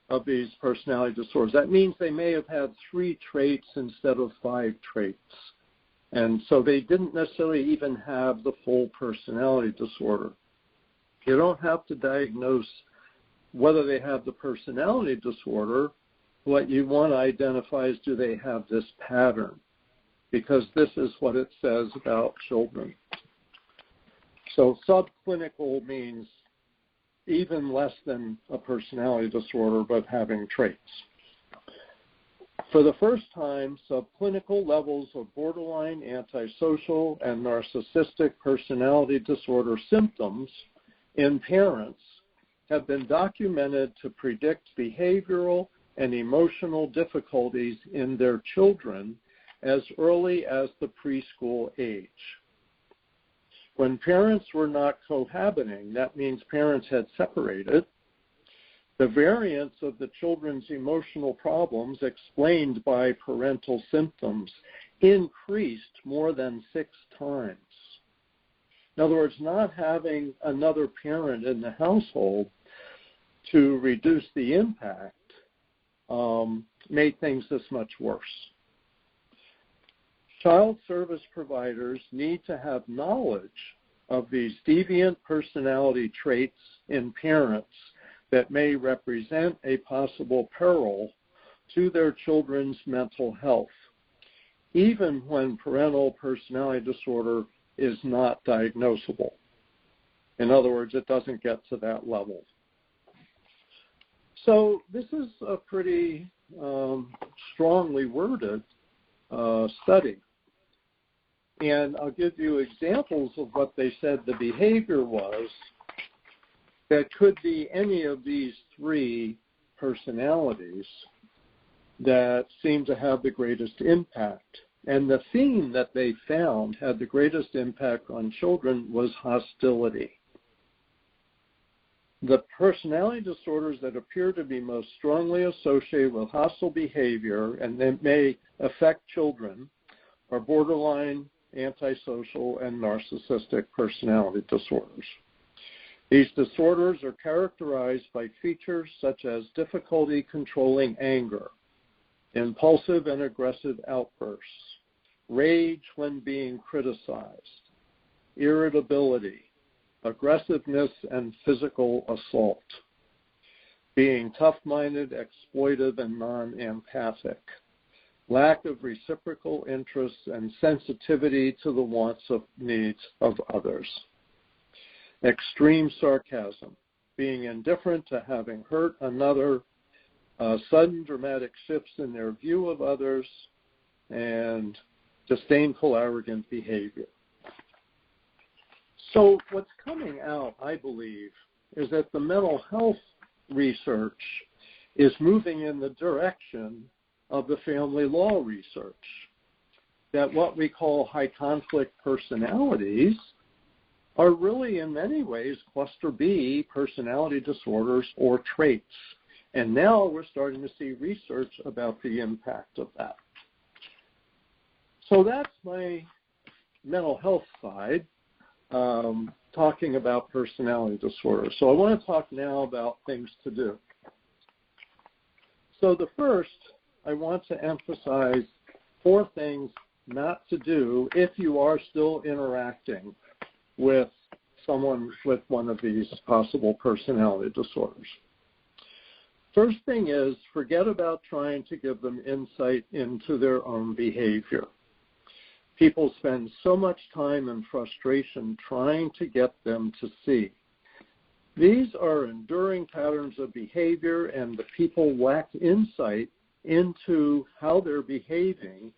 of these personality disorders. That means they may have had 3 traits instead of 5 traits. And so they didn't necessarily even have the full personality disorder. You don't have to diagnose whether they have the personality disorder. What you want to identify is, do they have this pattern? Because this is what it says about children. So subclinical means even less than a personality disorder, but having traits. For the first time, subclinical levels of borderline, antisocial, and narcissistic personality disorder symptoms in parents have been documented to predict behavioral and emotional difficulties in their children as early as the preschool age. When parents were not cohabiting, that means parents had separated, the variance of the children's emotional problems explained by parental symptoms increased more than 6 times. In other words, not having another parent in the household to reduce the impact made things this much worse. Child service providers need to have knowledge of these deviant personality traits in parents that may represent a possible peril to their children's mental health. even when parental personality disorder is not diagnosable. In other words, it doesn't get to that level. So this is a pretty strongly worded study. And I'll give you examples of what they said the behavior was that could be any of these three personalities that seem to have the greatest impact. And the theme that they found had the greatest impact on children was hostility. The personality disorders that appear to be most strongly associated with hostile behavior and that may affect children are borderline, antisocial, and narcissistic personality disorders. These disorders are characterized by features such as difficulty controlling anger, impulsive and aggressive outbursts, rage when being criticized, irritability, aggressiveness and physical assault, being tough-minded, exploitive, and non-empathic, lack of reciprocal interests and sensitivity to the wants and needs of others, extreme sarcasm, being indifferent to having hurt another, sudden dramatic shifts in their view of others, and disdainful, arrogant behavior. So what's coming out, I believe, is that the mental health research is moving in the direction of the family law research, that what we call high conflict personalities are really in many ways cluster B personality disorders or traits. And now we're starting to see research about the impact of that. So that's my mental health side. Talking about personality disorder. So I want to talk now about things to do. So the first, I want to emphasize 4 things not to do if you are still interacting with someone with one of these possible personality disorders. First thing is, forget about trying to give them insight into their own behavior. People spend so much time and frustration trying to get them to see. These are enduring patterns of behavior, and the people lack insight into how they're behaving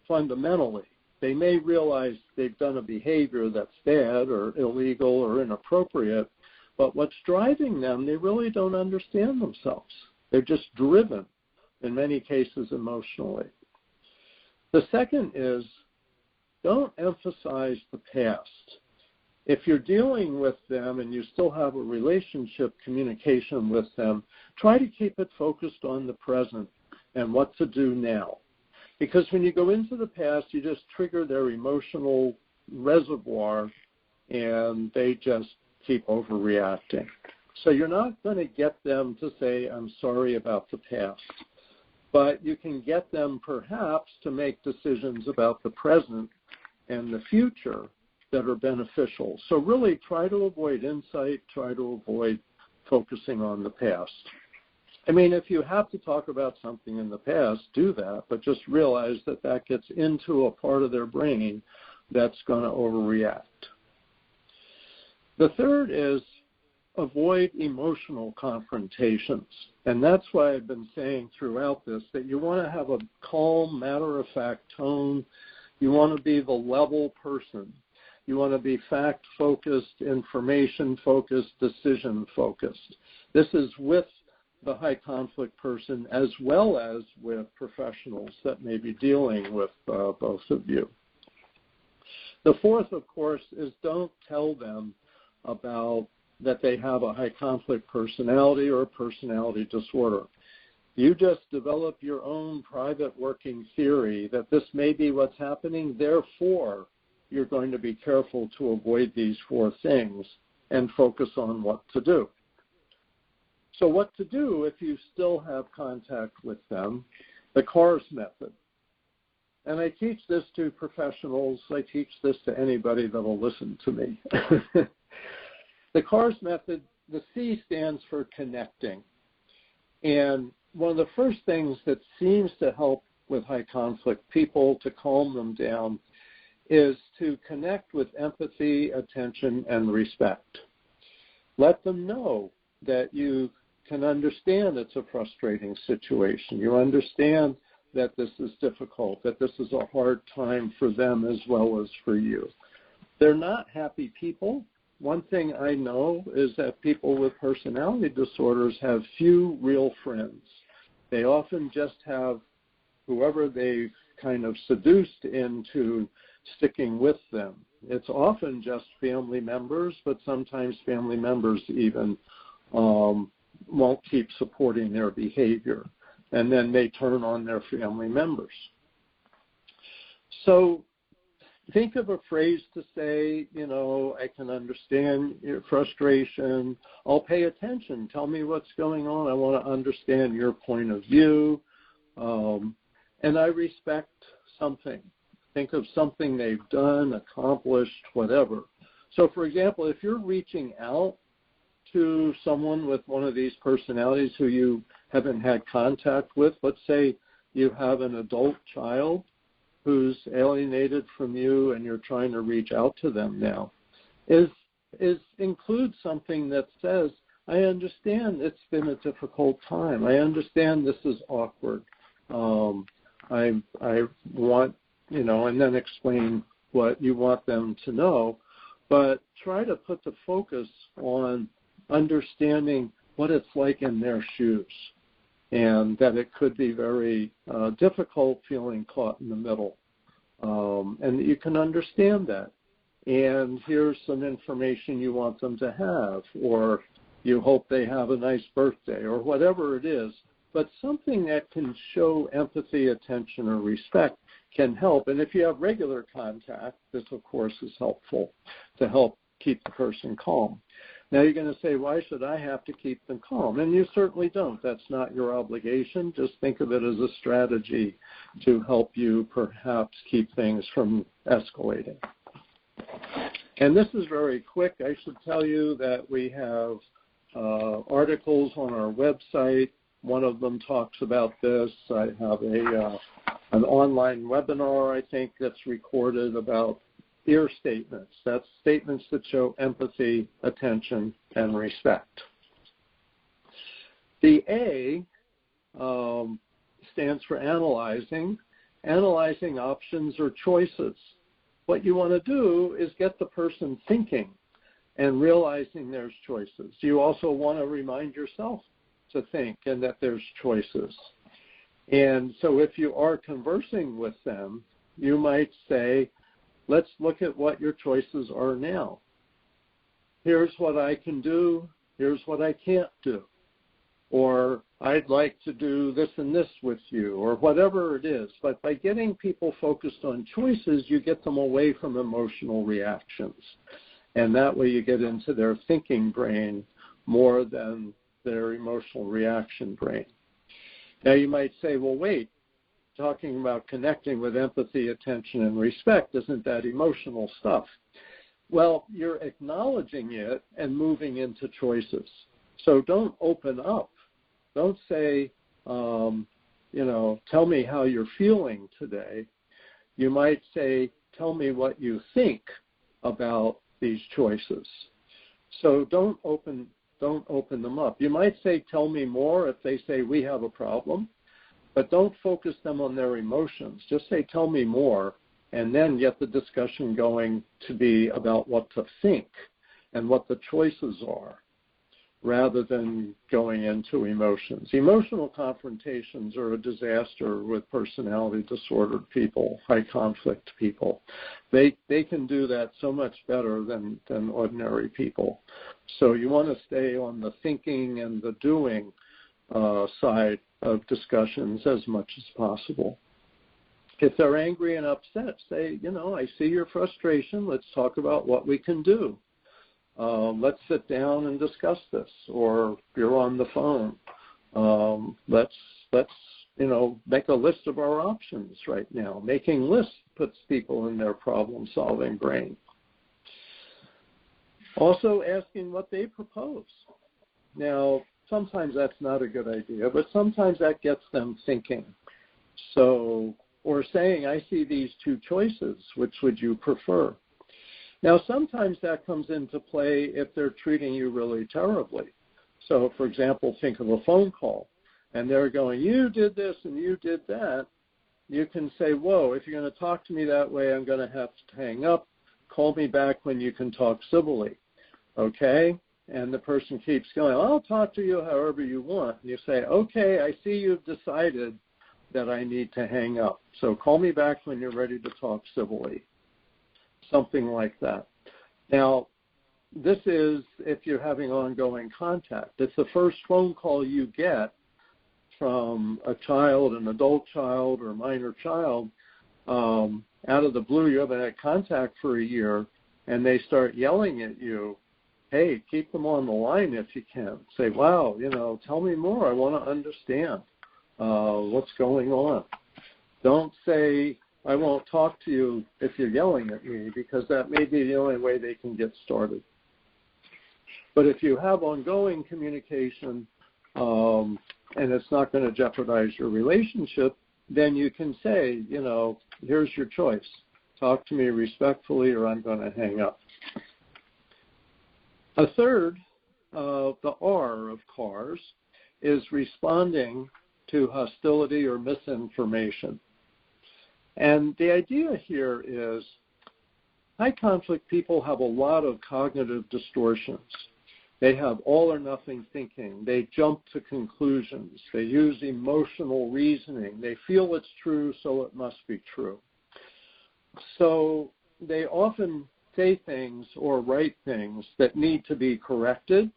fundamentally. They may realize they've done a behavior that's bad or illegal or inappropriate, but what's driving them, they really don't understand themselves. They're just driven, in many cases, emotionally. The second is, don't emphasize the past. If you're dealing with them and you still have a relationship communication with them, try to keep it focused on the present and what to do now. Because when you go into the past, you just trigger their emotional reservoir and they just keep overreacting. So you're not going to get them to say, I'm sorry about the past. But you can get them perhaps to make decisions about the present and the future that are beneficial. So really try to avoid insight, try to avoid focusing on the past. I mean, if you have to talk about something in the past, do that, but just realize that that gets into a part of their brain that's going to overreact. The third is avoid emotional confrontations. And that's why I've been saying throughout this that you want to have a calm, matter-of-fact tone. You want to be the level person. You want to be fact-focused, information-focused, decision-focused. This is with the high-conflict person as well as with professionals that may be dealing with both of you. The fourth, of course, is don't tell them about that they have a high-conflict personality or a personality disorder. You just develop your own private working theory that this may be what's happening, therefore you're going to be careful to avoid these 4 things and focus on what to do. So what to do if you still have contact with them? The CARS method. And I teach this to professionals. I teach this to anybody that will listen to me. The CARS method, the C stands for connecting. And one of the first things that seems to help with high conflict people to calm them down is to connect with empathy, attention, and respect. Let them know that you can understand it's a frustrating situation. You understand that this is difficult, that this is a hard time for them as well as for you. They're not happy people. One thing I know is that people with personality disorders have few real friends. They often just have whoever they've kind of seduced into sticking with them. It's often just family members, but sometimes family members even won't keep supporting their behavior, and then they turn on their family members. So think of a phrase to say, I can understand your frustration. I'll pay attention. Tell me what's going on. I want to understand your point of view. And I respect something. Think of something they've done, accomplished, whatever. So, for example, if you're reaching out to someone with one of these personalities who you haven't had contact with, let's say you have an adult child who's alienated from you and you're trying to reach out to them now, include something that says, I understand it's been a difficult time. I understand this is awkward. I want, and then explain what you want them to know, but try to put the focus on understanding what it's like in their shoes, and that it could be very difficult feeling caught in the middle, and you can understand that. And here's some information you want them to have, or you hope they have a nice birthday, or whatever it is, but something that can show empathy, attention, or respect can help. And if you have regular contact, this, of course, is helpful to help keep the person calm. Now you're going to say, why should I have to keep them calm? And you certainly don't. That's not your obligation. Just think of it as a strategy to help you perhaps keep things from escalating. And this is very quick. I should tell you that we have articles on our website. One of them talks about this. I have an online webinar, I think, that's recorded about ear statements. That's statements that show empathy, attention, and respect. The A stands for analyzing. Analyzing options or choices. What you want to do is get the person thinking and realizing there's choices. You also want to remind yourself to think and that there's choices. And so if you are conversing with them, you might say, let's look at what your choices are now. Here's what I can do. Here's what I can't do. Or I'd like to do this and this with you, or whatever it is. But by getting people focused on choices, you get them away from emotional reactions. And that way you get into their thinking brain more than their emotional reaction brain. Now you might say, well, wait, talking about connecting with empathy, attention, and respect, isn't that emotional stuff? Well, you're acknowledging it and moving into choices. So don't open up. Don't say, tell me how you're feeling today. You might say, tell me what you think about these choices. So don't open them up. You might say, tell me more if they say we have a problem, but don't focus them on their emotions. Just say, tell me more, and then get the discussion going to be about what to think and what the choices are, rather than going into emotions. Emotional confrontations are a disaster with personality disordered people, high conflict people. They can do that so much better than ordinary people. So you want to stay on the thinking and the doing side of discussions as much as possible. If they're angry and upset, say, I see your frustration. Let's talk about what we can do. Let's sit down and discuss this, or you're on the phone. Let's make a list of our options right now. Making lists puts people in their problem-solving brain. Also asking what they propose. Now, sometimes that's not a good idea, but sometimes that gets them thinking. So, or saying, I see these two choices, which would you prefer? Now, sometimes that comes into play if they're treating you really terribly. So, for example, think of a phone call, and they're going, you did this and you did that. You can say, whoa, if you're going to talk to me that way, I'm going to have to hang up. Call me back when you can talk civilly, okay? And the person keeps going, I'll talk to you however you want. And you say, okay, I see you've decided that I need to hang up. So call me back when you're ready to talk civilly. Something like that. Now, this is if you're having ongoing contact. It's the first phone call you get from a child, an adult child, or a minor child, out of the blue. You haven't had contact for a year, and they start yelling at you. Hey, keep them on the line if you can. Say, wow, tell me more. I want to understand what's going on. Don't say, I won't talk to you if you're yelling at me, because that may be the only way they can get started. But if you have ongoing communication and it's not going to jeopardize your relationship, then you can say, here's your choice. Talk to me respectfully or I'm going to hang up. A third, the R of CARS, is responding to hostility or misinformation. And the idea here is high conflict people have a lot of cognitive distortions. They have all or nothing thinking. They jump to conclusions. They use emotional reasoning. They feel it's true, so it must be true. So they often say things or write things that need to be corrected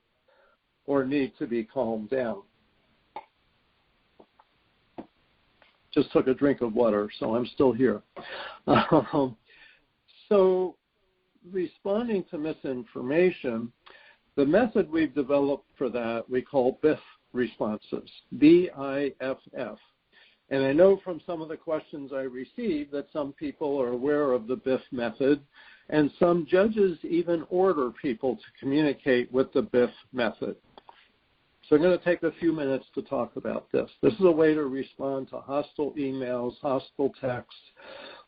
or need to be calmed down. Just took a drink of water, so I'm still here. So responding to misinformation, the method we've developed for that we call BIFF responses, B-I-F-F. And I know from some of the questions I received that some people are aware of the BIFF method, and some judges even order people to communicate with the BIFF method. So I'm going to take a few minutes to talk about this. This is a way to respond to hostile emails, hostile texts,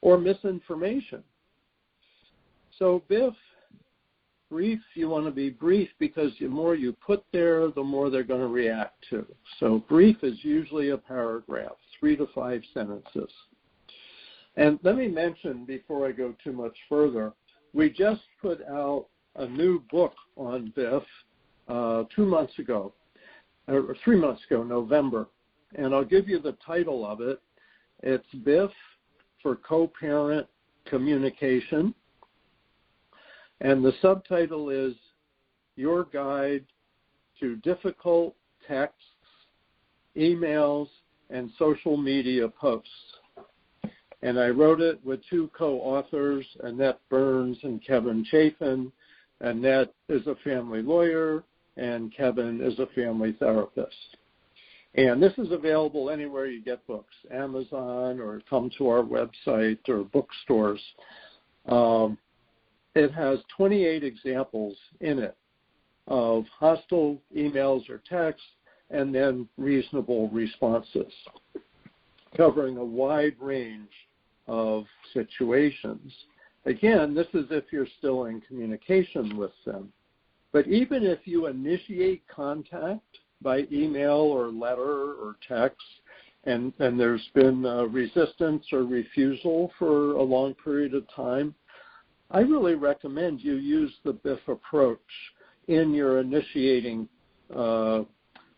or misinformation. So BIFF, brief, you want to be brief because the more you put there, the more they're going to react to. So brief is usually a paragraph, 3 to 5 sentences. And let me mention, before I go too much further, we just put out a new book on BIFF 2 months ago. Or 3 months ago, November, and I'll give you the title of it. It's BIFF for Co-Parent Communication, and the subtitle is Your Guide to Difficult Texts, Emails, and Social Media Posts. And I wrote it with 2 co-authors, Annette Burns and Kevin Chafin. Annette is a family lawyer, and Kevin is a family therapist. And this is available anywhere you get books, Amazon, or come to our website or bookstores. It has 28 examples in it of hostile emails or texts and then reasonable responses, covering a wide range of situations. Again, this is if you're still in communication with them. But even if you initiate contact by email or letter or text, and there's been resistance or refusal for a long period of time, I really recommend you use the BIFF approach in your initiating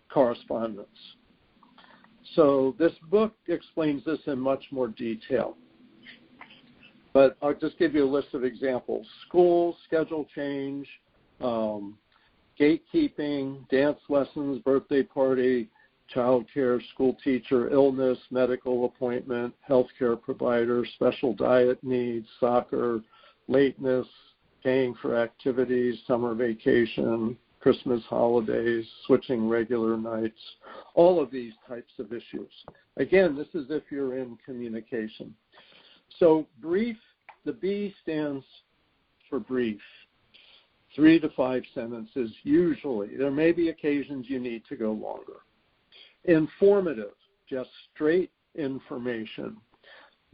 correspondence. So this book explains this in much more detail. But I'll just give you a list of examples. School, schedule change, gatekeeping, dance lessons, birthday party, child care, school teacher, illness, medical appointment, healthcare provider, special diet needs, soccer, lateness, paying for activities, summer vacation, Christmas holidays, switching regular nights, all of these types of issues. Again, this is if you're in communication. So brief, the B stands for brief. 3 to 5 sentences usually. There may be occasions you need to go longer. Informative, just straight information.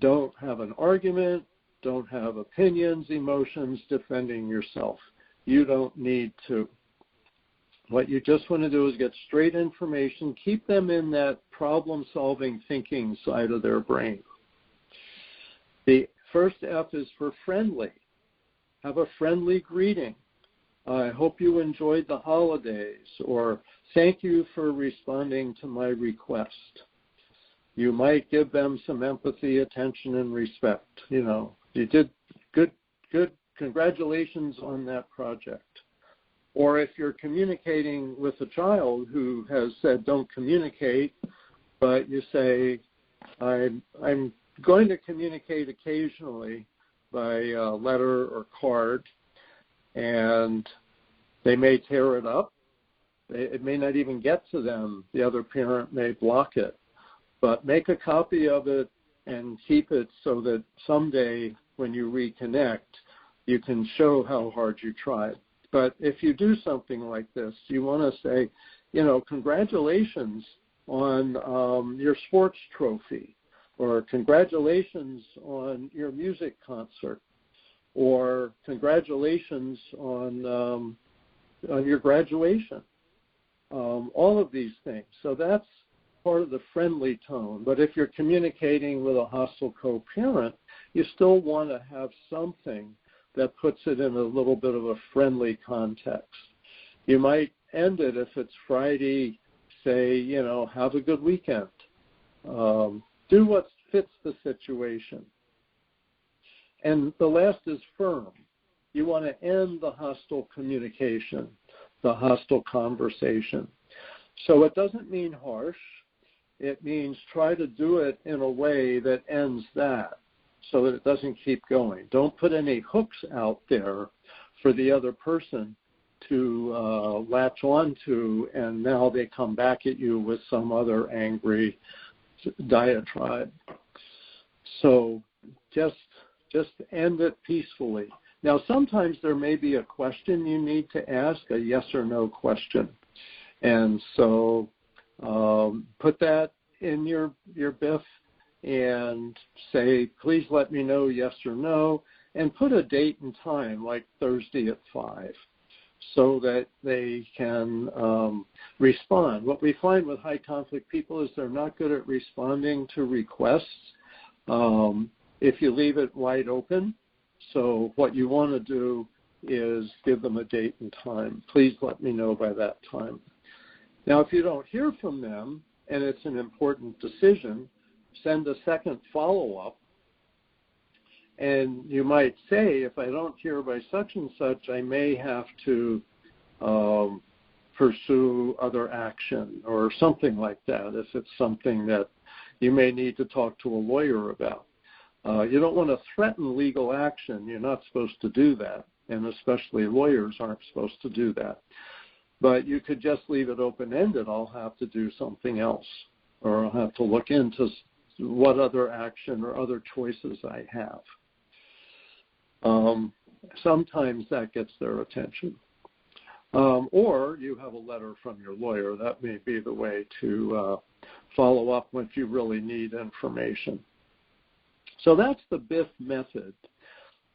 Don't have an argument. Don't have opinions, emotions, defending yourself. You don't need to. What you just want to do is get straight information, keep them in that problem-solving thinking side of their brain. The first F is for friendly. Have a friendly greeting. I hope you enjoyed the holidays, or thank you for responding to my request. You might give them some empathy, attention, and respect. You know, you did good, congratulations on that project. Or if you're communicating with a child who has said don't communicate, but you say, I'm going to communicate occasionally by letter or card, and they may tear it up. It may not even get to them. The other parent may block it. But make a copy of it and keep it so that someday when you reconnect, you can show how hard you tried. But if you do something like this, you want to say, you know, congratulations on your sports trophy, or congratulations on your music concert, or congratulations on your graduation. All of these things. So that's part of the friendly tone. But if you're communicating with a hostile co-parent, you still want to have something that puts it in a little bit of a friendly context. You might end it if it's Friday, say, you know, have a good weekend. Do what fits the situation. And the last is firm. You want to end the hostile communication, the hostile conversation. So it doesn't mean harsh. It means try to do it in a way that ends that, so that it doesn't keep going. Don't put any hooks out there for the other person to latch on to, and now they come back at you with some other angry diatribe. So just end it peacefully. Now, sometimes there may be a question you need to ask, a yes or no question. And so put that in your BIFF and say, please let me know yes or no, and put a date and time, like Thursday at 5, so that they can respond. What we find with high conflict people is they're not good at responding to requests if you leave it wide open. So what you want to do is give them a date and time. Please let me know by that time. Now, if you don't hear from them and it's an important decision, send a second follow-up. And you might say, if I don't hear by such and such, I may have to pursue other action or something like that, if it's something that you may need to talk to a lawyer about. You don't want to threaten legal action. You're not supposed to do that, and especially lawyers aren't supposed to do that. But you could just leave it open-ended. I'll have to do something else, or I'll have to look into what other action or other choices I have. Sometimes that gets their attention. Or you have a letter from your lawyer. That may be the way to follow up if you really need information. So that's the BIFF method.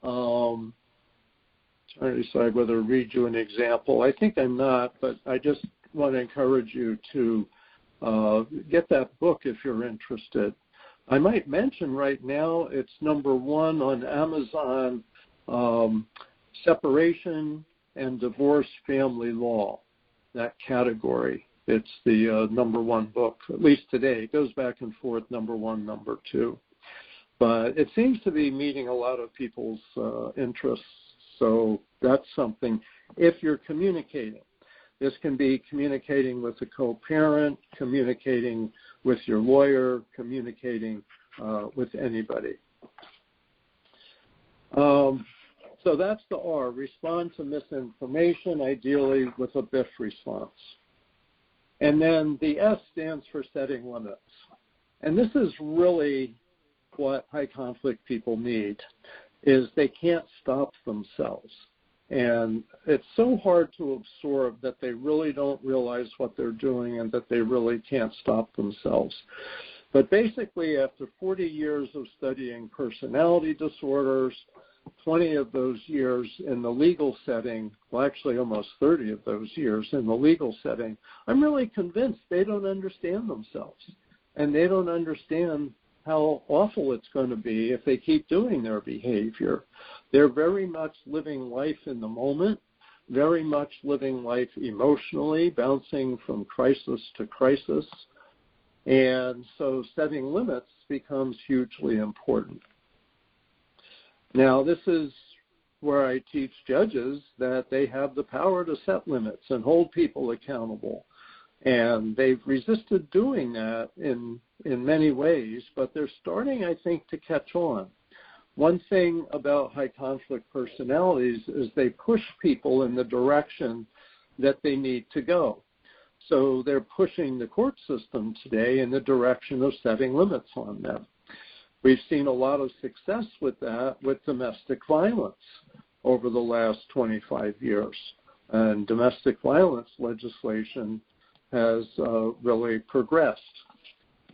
Trying to decide whether to read you an example. I think I'm not, but I just want to encourage you to get that book if you're interested. I might mention right now it's #1 on Amazon, Separation and Divorce Family Law, that category. It's the #1 book, at least today. It goes back and forth, #1, #2. But it seems to be meeting a lot of people's interests. So that's something, if you're communicating. This can be communicating with a co-parent, communicating with your lawyer, communicating with anybody. So that's the R, respond to misinformation, ideally with a BIFF response. And then the S stands for setting limits. And this is really what high conflict people need, is they can't stop themselves. And it's so hard to absorb that they really don't realize what they're doing and that they really can't stop themselves. But basically, after 40 years of studying personality disorders, 20 of those years in the legal setting, well, actually almost 30 of those years in the legal setting, I'm really convinced they don't understand themselves. And they don't understand how awful it's going to be if they keep doing their behavior. They're very much living life in the moment, very much living life emotionally, bouncing from crisis to crisis. And so setting limits becomes hugely important. Now, this is where I teach judges that they have the power to set limits and hold people accountable. And they've resisted doing that in many ways, but they're starting, I think, to catch on. One thing about high conflict personalities is they push people in the direction that they need to go. So they're pushing the court system today in the direction of setting limits on them. We've seen a lot of success with that with domestic violence over the last 25 years. And domestic violence legislation has really progressed.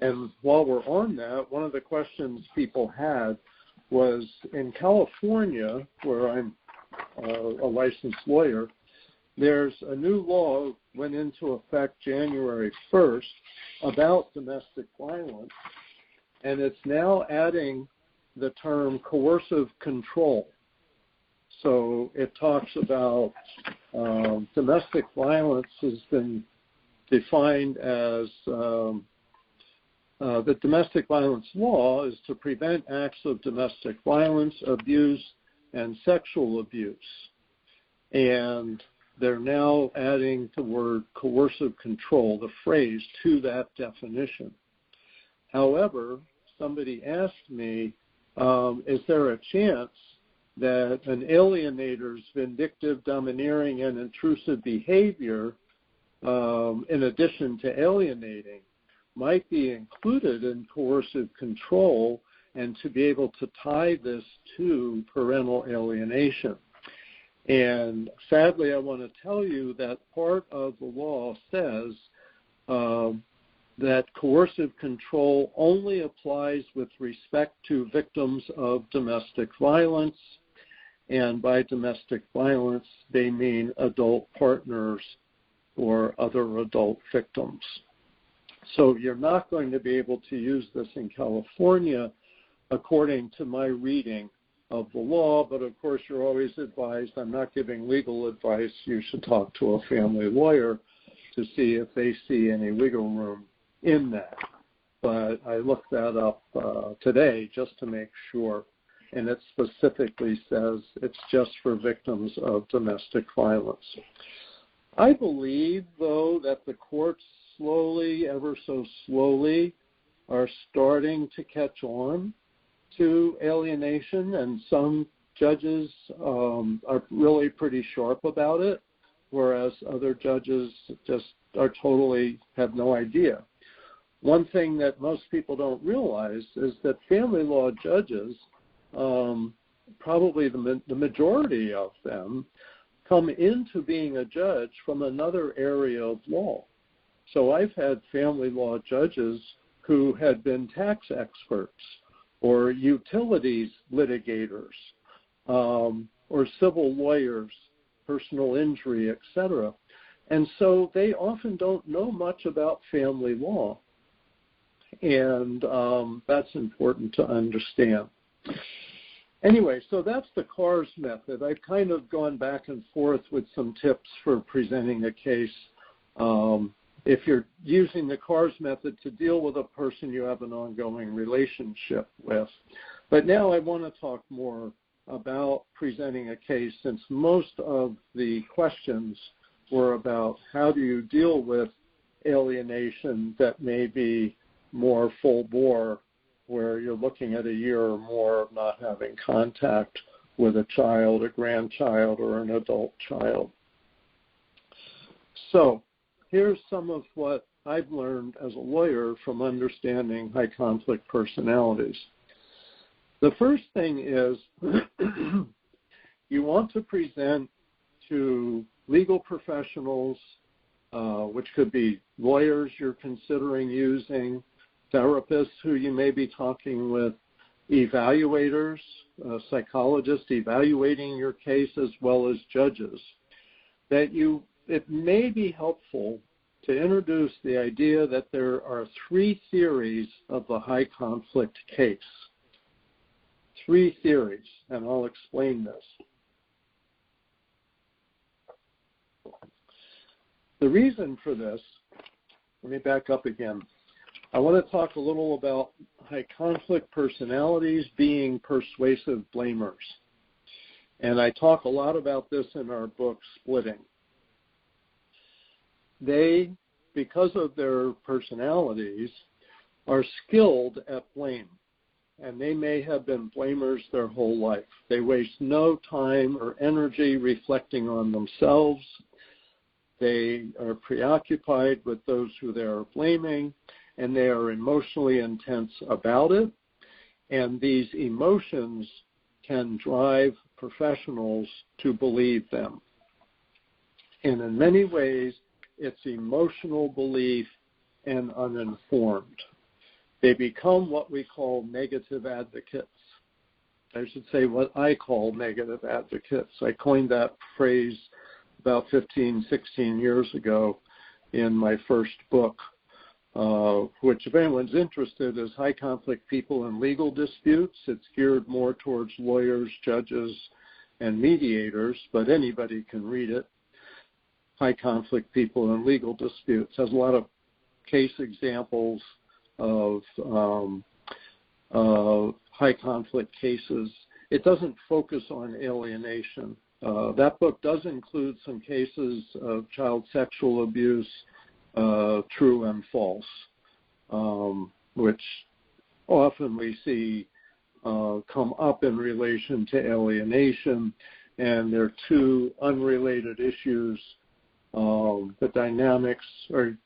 And while we're on that, one of the questions people had was in California, where I'm a licensed lawyer, there's a new law went into effect January 1st about domestic violence, and it's now adding the term coercive control. So it talks about domestic violence has been defined as the domestic violence law is to prevent acts of domestic violence, abuse, and sexual abuse. And they're now adding the word coercive control, the phrase, to that definition. However, somebody asked me, is there a chance that an alienator's vindictive, domineering, and intrusive behavior, in addition to alienating, might be included in coercive control, and to be able to tie this to parental alienation? And sadly, I want to tell you that part of the law says that coercive control only applies with respect to victims of domestic violence. And by domestic violence, they mean adult partners or other adult victims. So you're not going to be able to use this in California according to my reading of the law, but of course you're always advised, I'm not giving legal advice, you should talk to a family lawyer to see if they see any wiggle room in that. But I looked that up today just to make sure, and it specifically says it's just for victims of domestic violence. I believe, though, that the courts slowly, ever so slowly, are starting to catch on to alienation, and some judges are really pretty sharp about it, whereas other judges just are totally have no idea. One thing that most people don't realize is that family law judges, probably the majority of them, come into being a judge from another area of law. So I've had family law judges who had been tax experts or utilities litigators or civil lawyers, personal injury, etc. And so they often don't know much about family law. And that's important to understand. Anyway, so that's the CARS method. I've kind of gone back and forth with some tips for presenting a case. If you're using the CARS method to deal with a person you have an ongoing relationship with. But now I want to talk more about presenting a case, since most of the questions were about how do you deal with alienation that may be more full bore, where you're looking at a year or more of not having contact with a child, a grandchild, or an adult child. So here's some of what I've learned as a lawyer from understanding high conflict personalities. The first thing is you want to present to legal professionals, which could be lawyers you're considering using, therapists who you may be talking with, evaluators, psychologists evaluating your case, as well as judges, that it may be helpful to introduce the idea that there are 3 theories of the high conflict case. 3 theories, and I'll explain this. The reason for this, let me back up again. I want to talk a little about high conflict personalities being persuasive blamers. And I talk a lot about this in our book, Splitting. They, because of their personalities, are skilled at blame. And they may have been blamers their whole life. They waste no time or energy reflecting on themselves. They are preoccupied with those who they are blaming, and they are emotionally intense about it. And these emotions can drive professionals to believe them. And in many ways, it's emotional belief and uninformed. They become what we call negative advocates. I should say what I call negative advocates. I coined that phrase about 15, 16 years ago in my first book, which, if anyone's interested, is High Conflict People in Legal Disputes. It's geared more towards lawyers, judges, and mediators, but anybody can read it. High Conflict People in Legal Disputes has a lot of case examples of high conflict cases. It doesn't focus on alienation. That book does include some cases of child sexual abuse, true and false, which often we see come up in relation to alienation, and they're 2 unrelated issues. The dynamics are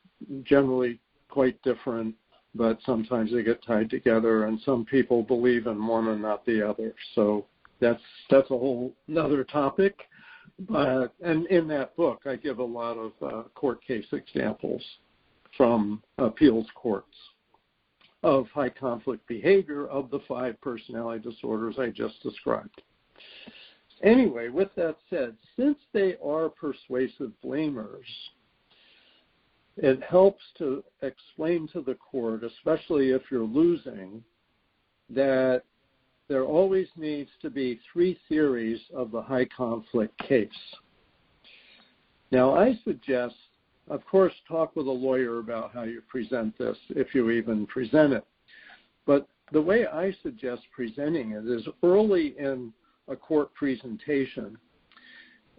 generally quite different, but sometimes they get tied together, and some people believe in one and not the other. So that's a whole another topic. And in that book, I give a lot of court case examples from appeals courts of high conflict behavior of the 5 personality disorders I just described. Anyway, with that said, since they are persuasive blamers, it helps to explain to the court, especially if you're losing, that there always needs to be 3 theories of the high conflict case. Now, I suggest, of course, talk with a lawyer about how you present this, if you even present it. But the way I suggest presenting it is early in a court presentation.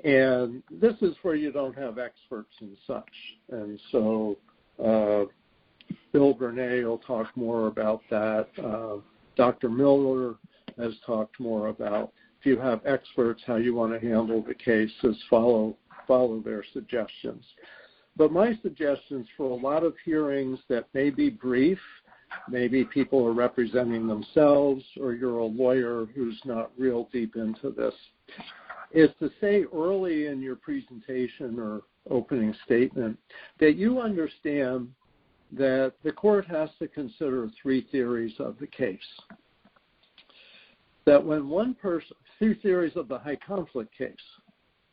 And this is where you don't have experts and such. And so Bill Bernay will talk more about that. Dr. Miller has talked more about, if you have experts, how you want to handle the case is follow their suggestions. But my suggestions for a lot of hearings that may be brief, maybe people are representing themselves or you're a lawyer who's not real deep into this, is to say early in your presentation or opening statement that you understand that the court has to consider 3 theories of the case. That when one person, 3 theories of the high conflict case.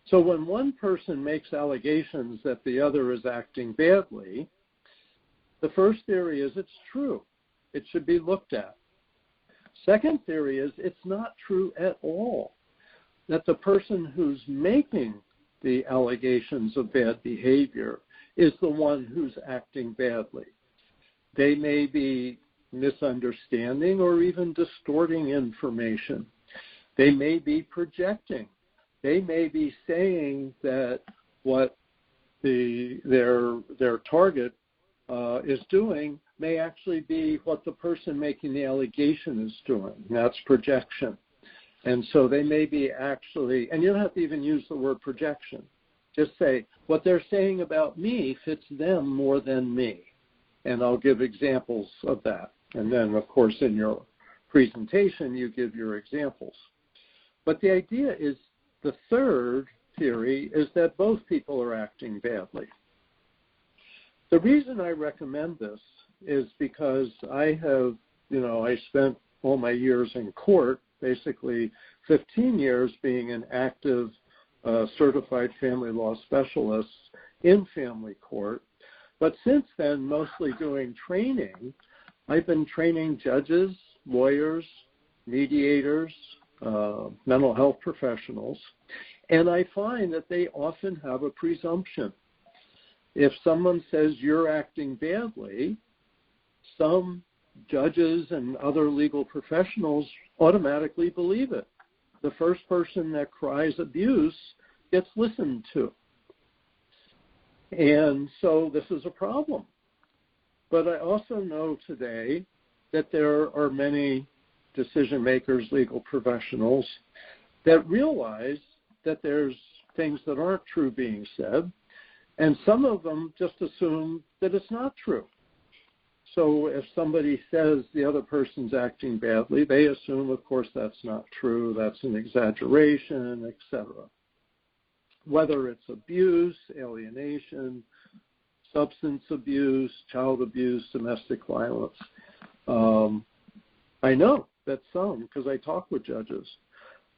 So when one person makes allegations that the other is acting badly, the first theory is it's true. It should be looked at. Second theory is it's not true at all. That the person who's making the allegations of bad behavior is the one who's acting badly. They may be misunderstanding or even distorting information. They may be projecting. They may be saying that what their target is doing may actually be what the person making the allegation is doing. That's projection. And so they may be actually, and you don't have to even use the word projection. Just say, what they're saying about me fits them more than me. And I'll give examples of that. And then, of course, in your presentation, you give your examples. But the idea is, the third theory is that both people are acting badly. The reason I recommend this is because I have, I spent all my years in court, basically 15 years being an active certified family law specialist in family court. But since then, mostly doing training, I've been training judges, lawyers, mediators, mental health professionals, and I find that they often have a presumption. If someone says you're acting badly, some judges and other legal professionals automatically believe it. The first person that cries abuse gets listened to. And so this is a problem. But I also know today that there are many decision makers, legal professionals, that realize that there's things that aren't true being said, and some of them just assume that it's not true. So if somebody says the other person's acting badly, they assume, of course, that's not true, that's an exaggeration, etc. Whether it's abuse, alienation, substance abuse, child abuse, domestic violence. I know that some, because I talk with judges,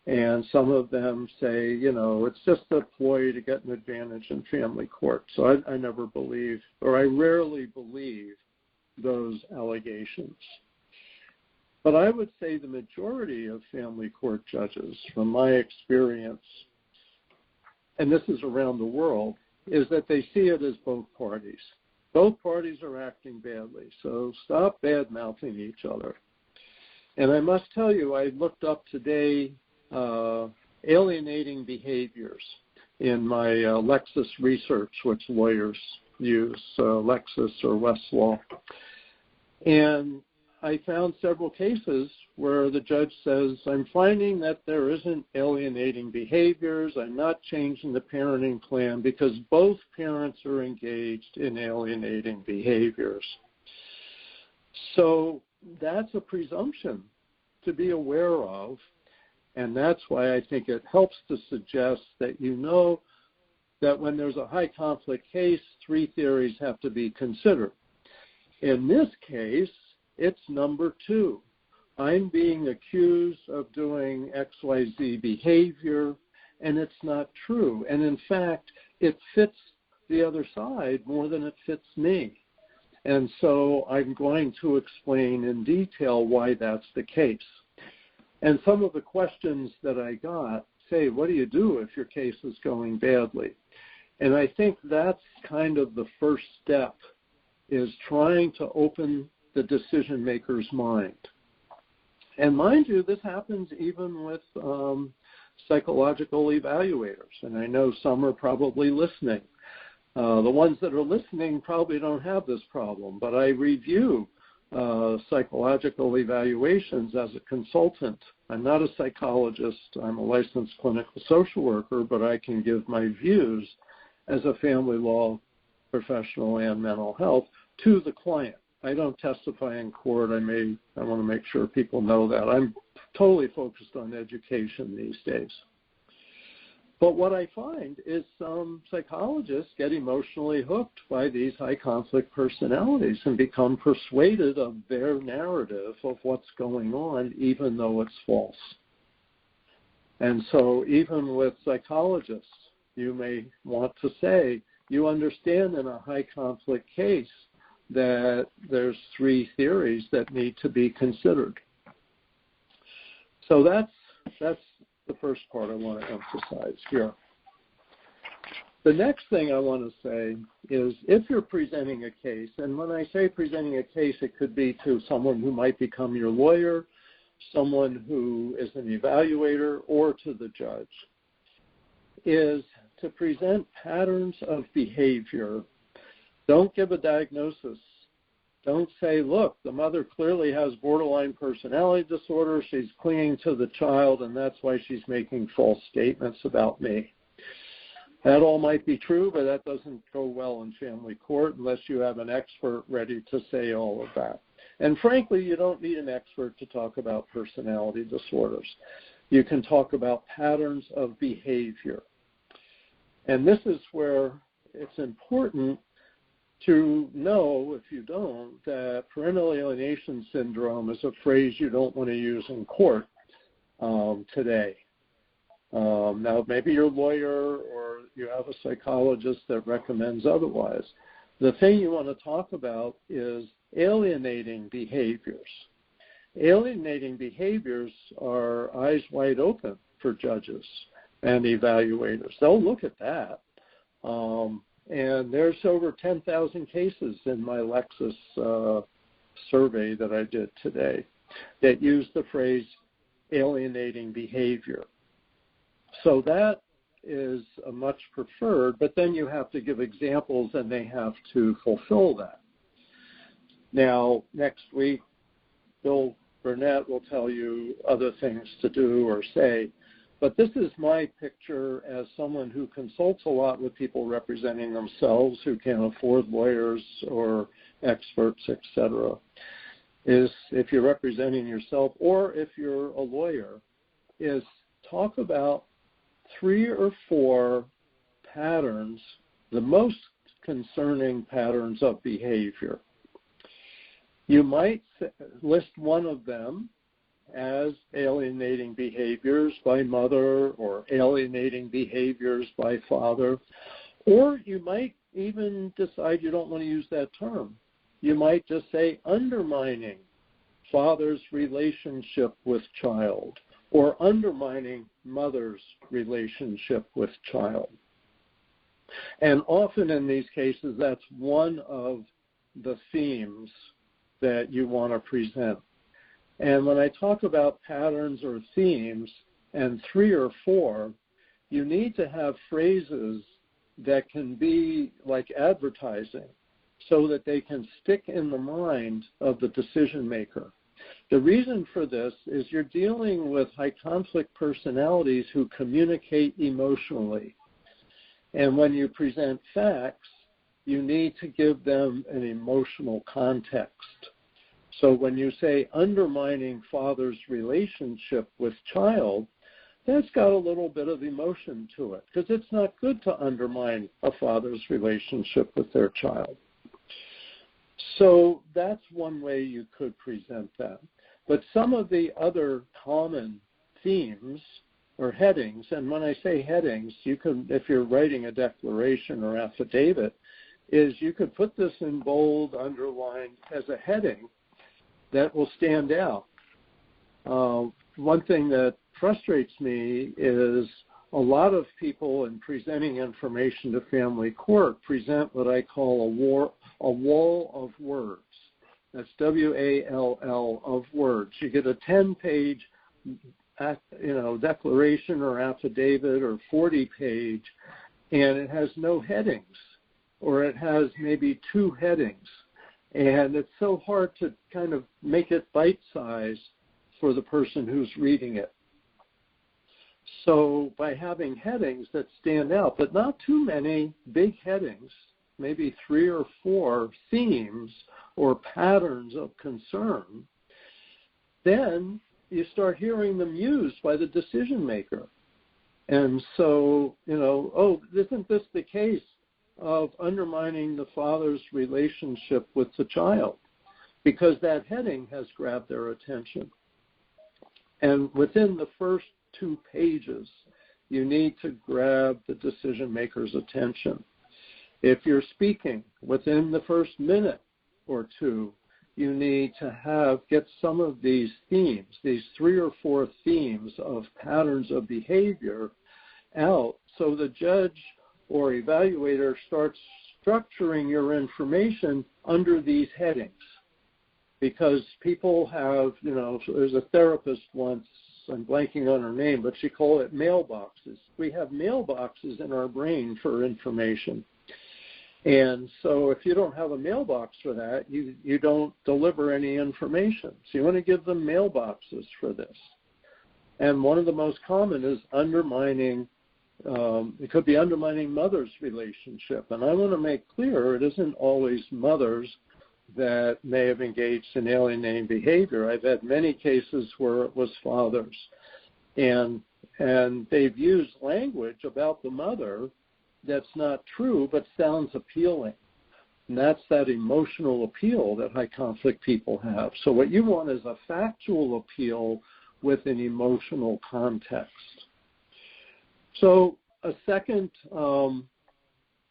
and some of them say, it's just a ploy to get an advantage in family court. So I never believe, or I rarely believe those allegations. But I would say the majority of family court judges, from my experience, and this is around the world, is that they see it as both parties. Both parties are acting badly, so stop bad-mouthing each other. And I must tell you, I looked up today alienating behaviors in my Lexis research, which lawyers use, Lexis or Westlaw. And I found several cases where the judge says, I'm finding that there isn't alienating behaviors, I'm not changing the parenting plan because both parents are engaged in alienating behaviors. So that's a presumption to be aware of, and that's why I think it helps to suggest that that when there's a high conflict case, 3 theories have to be considered. In this case, it's number 2. I'm being accused of doing XYZ behavior, and it's not true. And in fact, it fits the other side more than it fits me. And so I'm going to explain in detail why that's the case. And some of the questions that I got say, what do you do if your case is going badly? And I think that's kind of the first step, is trying to open the decision maker's mind. And mind you, this happens even with psychological evaluators. And I know some are probably listening. The ones that are listening probably don't have this problem, but I review psychological evaluations as a consultant. I'm not a psychologist. I'm a licensed clinical social worker, but I can give my views as a family law professional and mental health to the client. I don't testify in court. I want to make sure people know that. I'm totally focused on education these days. But what I find is some psychologists get emotionally hooked by these high conflict personalities and become persuaded of their narrative of what's going on, even though it's false. And so even with psychologists, you may want to say, you understand in a high conflict case that there's 3 theories that need to be considered. So that's the first part I want to emphasize here. The next thing I want to say is, if you're presenting a case, and when I say presenting a case, it could be to someone who might become your lawyer, someone who is an evaluator, or to the judge, is to present patterns of behavior. Don't give a diagnosis. Don't say, look, the mother clearly has borderline personality disorder, she's clinging to the child, and that's why she's making false statements about me. That all might be true, but that doesn't go well in family court unless you have an expert ready to say all of that. And frankly, you don't need an expert to talk about personality disorders. You can talk about patterns of behavior. And this is where it's important to know, if you don't, that parental alienation syndrome is a phrase you don't want to use in court today. Now, maybe you're a lawyer or you have a psychologist that recommends otherwise. The thing you want to talk about is alienating behaviors. Alienating behaviors are eyes wide open for judges and evaluators. They'll look at that. And there's over 10,000 cases in my Lexis survey that I did today that use the phrase alienating behavior. So that is a much preferred, but then you have to give examples and they have to fulfill that. Now, next week, Bill Burnett will tell you other things to do or say, but this is my picture as someone who consults a lot with people representing themselves who can't afford lawyers or experts, etc. Is if you're representing yourself or if you're a lawyer, is talk about 3 or 4 patterns, the most concerning patterns of behavior. You might list one of them as alienating behaviors by mother or alienating behaviors by father, or you might even decide you don't want to use that term. You might just say undermining father's relationship with child or undermining mother's relationship with child. And often in these cases, that's one of the themes that you want to present. And when I talk about patterns or themes and 3 or 4, you need to have phrases that can be like advertising so that they can stick in the mind of the decision maker. The reason for this is you're dealing with high conflict personalities who communicate emotionally. And when you present facts, you need to give them an emotional context. So when you say undermining father's relationship with child, that's got a little bit of emotion to it because it's not good to undermine a father's relationship with their child. So that's one way you could present that. But some of the other common themes or headings, and when I say headings, you can, if you're writing a declaration or affidavit, is you could put this in bold, underlined as a heading that will stand out. One thing that frustrates me is a lot of people in presenting information to family court present what I call a wall of words. That's WALL of words. You get a 10-page declaration or affidavit or 40-page, and it has no headings, or it has maybe 2 headings. And it's so hard to kind of make it bite-sized for the person who's reading it. So by having headings that stand out, but not too many big headings, maybe 3 or 4 themes or patterns of concern, then you start hearing them used by the decision maker. And so, isn't this the case of undermining the father's relationship with the child? Because that heading has grabbed their attention. And within the first 2 pages, you need to grab the decision maker's attention. If you're speaking within the first minute or 2, you need to get some of these themes, these 3 or 4 themes of patterns of behavior out so the judge or evaluator starts structuring your information under these headings. Because people have, there's a therapist once, I'm blanking on her name, but she called it mailboxes. We have mailboxes in our brain for information. And so if you don't have a mailbox for that, you don't deliver any information. So you want to give them mailboxes for this. And one of the most common is undermining, it could be undermining mother's relationship. And I want to make clear it isn't always mothers that may have engaged in alienating behavior. I've had many cases where it was fathers. And they've used language about the mother that's not true but sounds appealing. And that's that emotional appeal that high conflict people have. So what you want is a factual appeal with an emotional context. So a second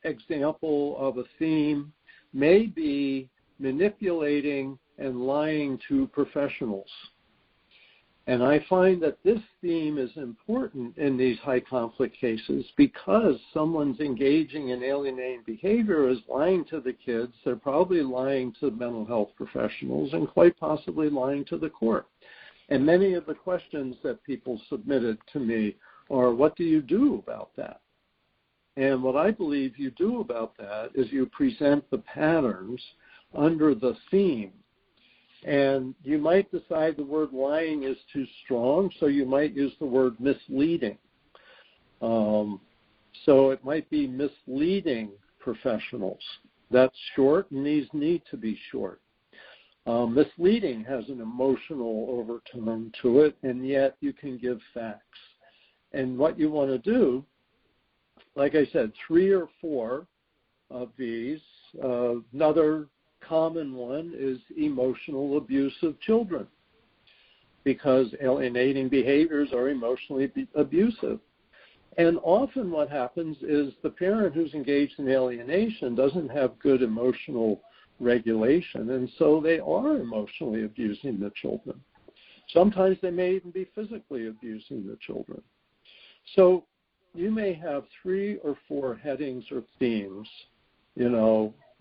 example of a theme may be manipulating and lying to professionals. And I find that this theme is important in these high conflict cases because someone's engaging in alienating behavior is lying to the kids. They're probably lying to mental health professionals and quite possibly lying to the court. And many of the questions that people submitted to me are, what do you do about that? And what I believe you do about that is you present the patterns under the theme. And you might decide the word lying is too strong, so you might use the word misleading. So it might be misleading professionals. That's short, and these need to be short. Misleading has an emotional overtone to it, and yet you can give facts. And what you want to do, like I said, 3 or 4 of these. Another common one is emotional abuse of children, because alienating behaviors are emotionally abusive. And often what happens is the parent who's engaged in alienation doesn't have good emotional regulation, and so they are emotionally abusing the children. Sometimes they may even be physically abusing the children. So you may have 3 or 4 headings or themes,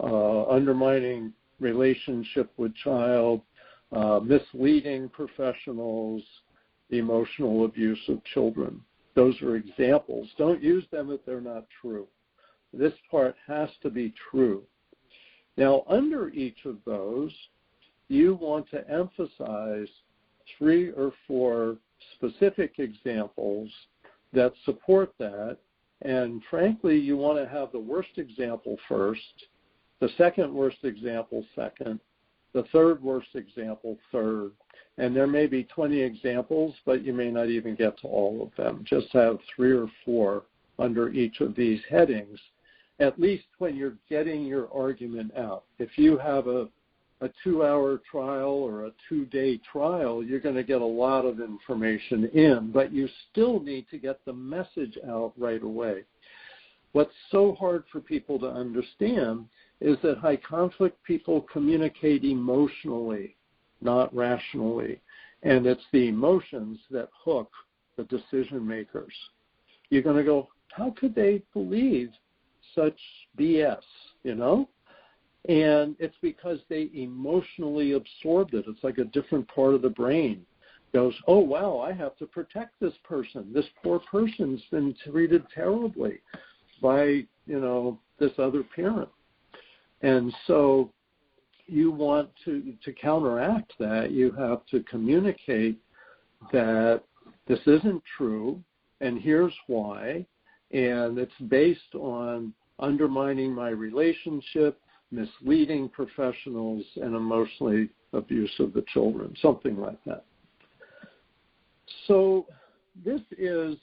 undermining relationship with child, misleading professionals, emotional abuse of children. Those are examples. Don't use them if they're not true. This part has to be true. Now, under each of those, you want to emphasize 3 or 4 specific examples that support that. And frankly, you want to have the worst example first, the second worst example second, the third worst example third. And there may be 20 examples, but you may not even get to all of them. Just have 3 or 4 under each of these headings, at least when you're getting your argument out. If you have a 2-hour trial or a 2-day trial, you're going to get a lot of information in, but you still need to get the message out right away. What's so hard for people to understand is that high conflict people communicate emotionally, not rationally. And it's the emotions that hook the decision makers. You're going to go, how could they believe such BS, And it's because they emotionally absorbed it. It's like a different part of the brain goes, oh, wow, I have to protect this person. This poor person's been treated terribly by, this other parent. And so you want to counteract that. You have to communicate that this isn't true, and here's why, and it's based on undermining my relationship, misleading professionals, and emotionally abusive the children, something like that. So this is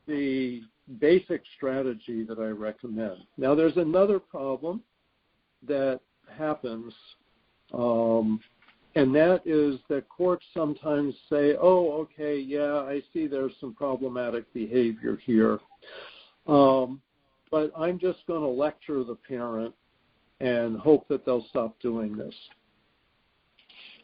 the basic strategy that I recommend. Now there's another problem that happens, and that is that courts sometimes say, oh, okay, yeah, I see there's some problematic behavior here, but I'm just going to lecture the parent and hope that they'll stop doing this.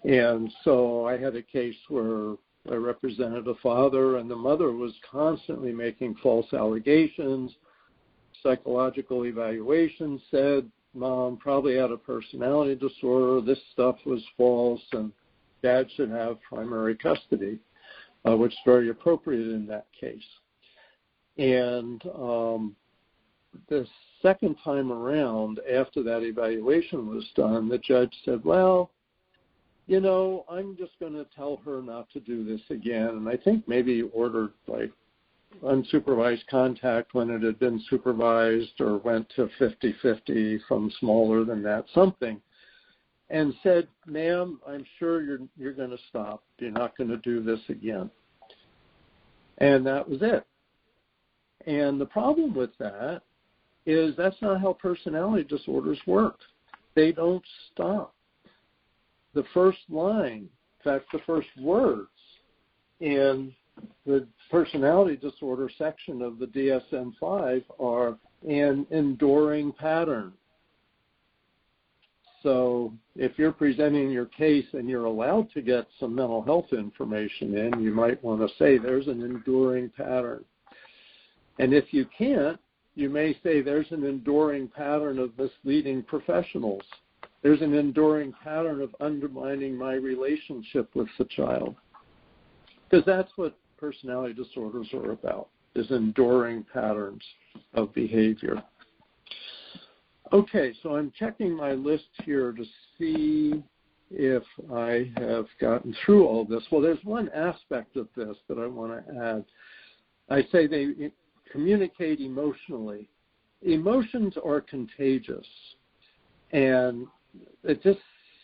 And so I had a case where I represented a father, and the mother was constantly making false allegations. Psychological evaluation said Mom probably had a personality disorder, this stuff was false, and Dad should have primary custody, which is very appropriate in that case. And the second time around, after that evaluation was done, the judge said, well, I'm just going to tell her not to do this again. And I think maybe ordered like unsupervised contact when it had been supervised, or went to 50-50 from smaller than that, something, and said, ma'am, I'm sure you're going to stop. You're not going to do this again. And that was it. And the problem with that is that's not how personality disorders work. they don't stop. The first line, in fact, the first words in the personality disorder section of the DSM-5 are an enduring pattern. So if you're presenting your case and you're allowed to get some mental health information in, you might want to say there's an enduring pattern. And if you can't, you may say there's an enduring pattern of misleading professionals. There's an enduring pattern of undermining my relationship with the child. Because that's what personality disorders are about, is enduring patterns of behavior. Okay, so I'm checking my list here to see if I have gotten through all this. Well, there's one aspect of this that I want to add. I say they communicate emotionally. Emotions are contagious, and it just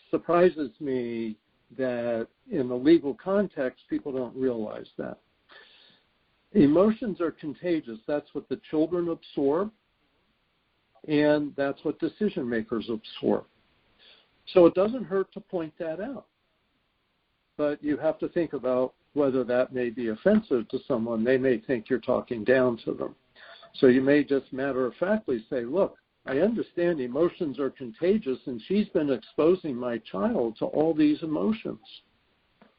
surprises me that in the legal context, people don't realize that. Emotions are contagious. That's what the children absorb, and that's what decision makers absorb. So it doesn't hurt to point that out. But you have to think about whether that may be offensive to someone. They may think you're talking down to them. So you may just matter-of-factly say, look, I understand emotions are contagious, and she's been exposing my child to all these emotions.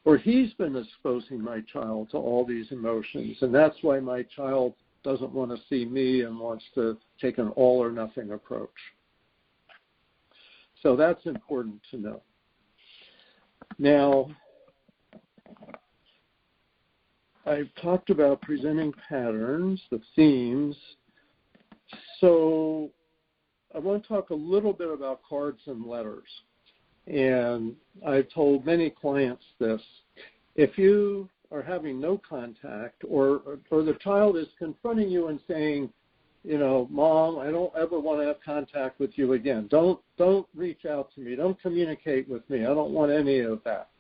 Or he's been exposing my child to all these emotions, and that's why my child doesn't want to see me and wants to take an all-or-nothing approach. So that's important to know. Now, I've talked about presenting patterns, the themes. So I want to talk a little bit about cards and letters. And I've told many clients this. If you are having no contact or the child is confronting you and saying, you know, Mom, I don't ever want to have contact with you again. Don't reach out to me. Don't communicate with me. I don't want any of that.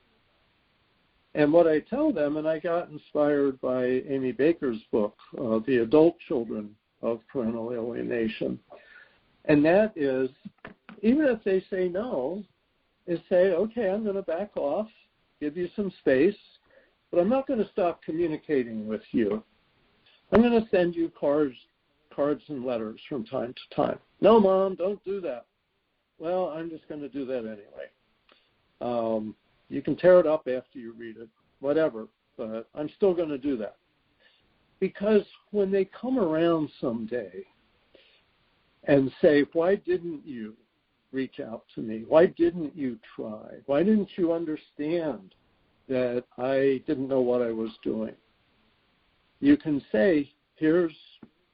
And what I tell them, and I got inspired by Amy Baker's book, The Adult Children of Parental Alienation, and that is, even if they say no, is say, okay, I'm going to back off, give you some space, but I'm not going to stop communicating with you. I'm going to send you cards and letters from time to time. No, Mom, don't do that. Well, I'm just going to do that anyway. You can tear it up after you read it, whatever, but I'm still going to do that. Because when they come around someday and say, why didn't you reach out to me? Why didn't you try? Why didn't you understand that I didn't know what I was doing? You can say, here's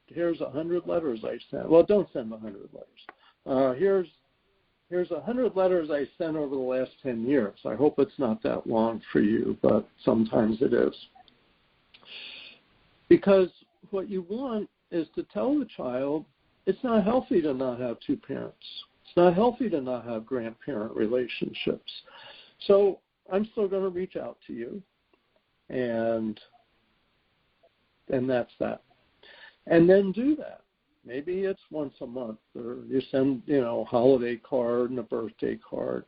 100 letters I sent. Well, don't send 100 letters. Here's 100 letters I sent over the last 10 years. I hope it's not that long for you, but sometimes it is. Because what you want is to tell the child, it's not healthy to not have two parents. It's not healthy to not have grandparent relationships. So I'm still going to reach out to you, and that's that. And then do that. Maybe it's once a month, or you send, a holiday card and a birthday card,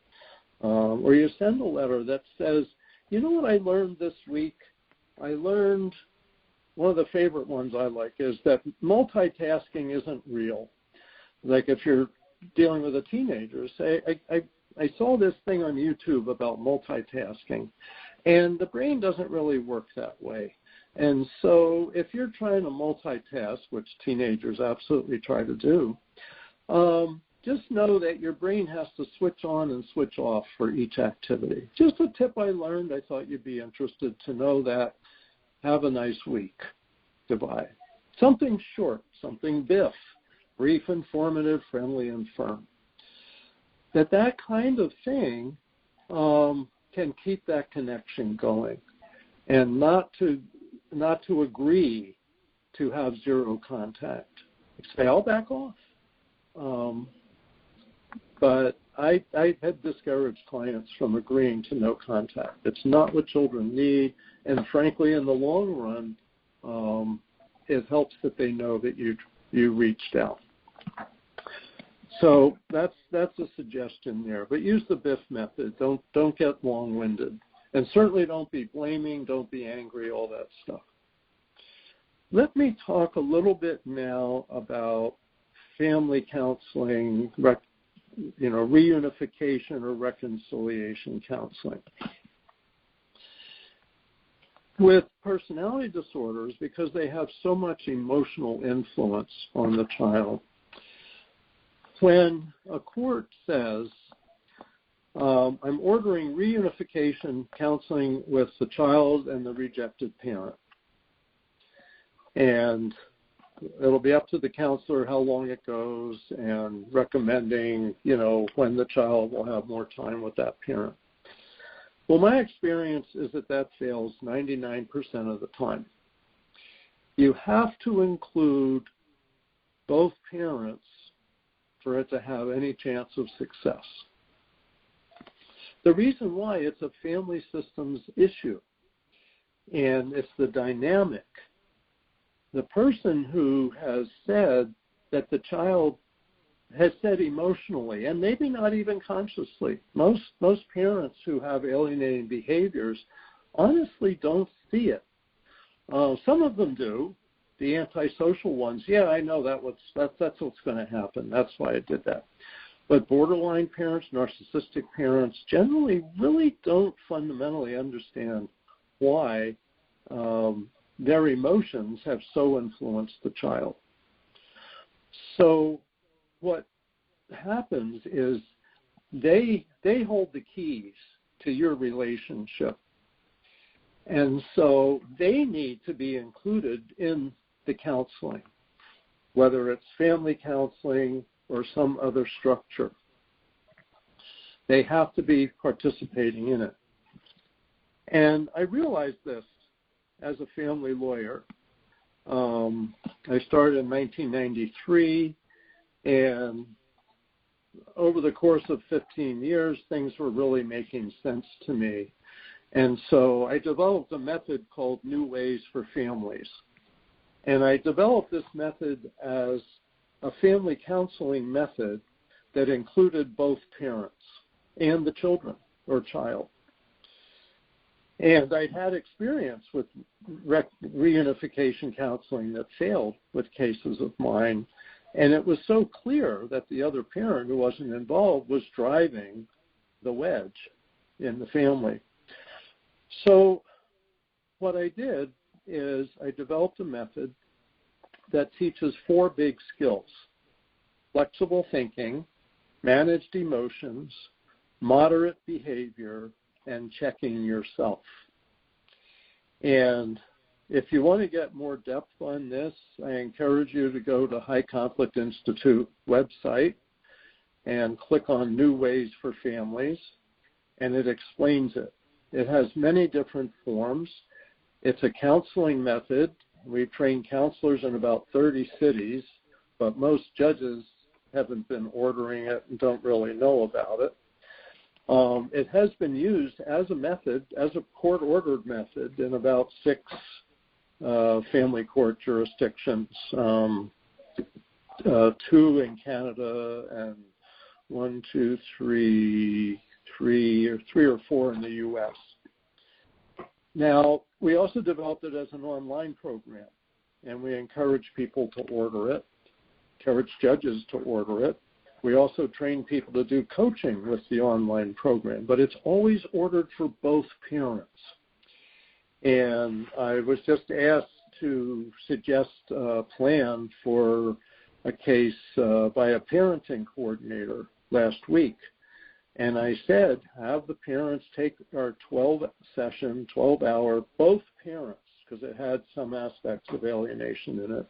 or you send a letter that says, you know what I learned this week? I learned, one of the favorite ones I like is that multitasking isn't real. Like if you're dealing with a teenager, say, I saw this thing on YouTube about multitasking, and the brain doesn't really work that way. And so if you're trying to multitask, which teenagers absolutely try to do, just know that your brain has to switch on and switch off for each activity. Just a tip I learned. I thought you'd be interested to know that. Have a nice week. Goodbye. Something short, something BIFF, brief, informative, friendly, and firm. That kind of thing can keep that connection going, and not to agree to have zero contact. Say, I'll back off. But I had discouraged clients from agreeing to no contact. It's not what children need, and frankly, in the long run, it helps that they know that you reached out. So that's a suggestion there. But use the BIFF method. Don't get long-winded. And certainly don't be blaming, don't be angry, all that stuff. Let me talk a little bit now about family counseling, reunification or reconciliation counseling. With personality disorders, because they have so much emotional influence on the child, when a court says, I'm ordering reunification counseling with the child and the rejected parent, and it'll be up to the counselor how long it goes and recommending, when the child will have more time with that parent. Well, my experience is that fails 99% of the time. You have to include both parents for it to have any chance of success. The reason why, it's a family systems issue, and it's the dynamic. The person who has said that the child has said emotionally, and maybe not even consciously, most parents who have alienating behaviors honestly don't see it. Some of them do. The antisocial ones, yeah, I know that's what's going to happen. That's why I did that. But borderline parents, narcissistic parents, generally really don't fundamentally understand why their emotions have so influenced the child. So what happens is they hold the keys to your relationship. And so they need to be included in the counseling, whether it's family counseling or some other structure. They have to be participating in it. And I realized this as a family lawyer. I started in 1993, and over the course of 15 years, things were really making sense to me. And so I developed a method called New Ways for Families. And I developed this method as a family counseling method that included both parents and the children or child. And I'd had experience with reunification counseling that failed with cases of mine. And it was so clear that the other parent who wasn't involved was driving the wedge in the family. So what I did is I developed a method that teaches 4 big skills: flexible thinking, managed emotions, moderate behavior, and checking yourself. And if you want to get more depth on this, I encourage you to go to High Conflict Institute website and click on New Ways for Families, and it explains it. It has many different forms. It's a counseling method. We train counselors in about 30 cities, but most judges haven't been ordering it and don't really know about it. It has been used as a method, as a court-ordered method, in about 6 family court jurisdictions, 2 in Canada and 3 or 4 in the U.S. Now, we also developed it as an online program, and we encourage people to order it, encourage judges to order it. We also train people to do coaching with the online program, but it's always ordered for both parents. And I was just asked to suggest a plan for a case by a parenting coordinator last week. And I said, have the parents take our 12-session, 12-hour, both parents, because it had some aspects of alienation in it.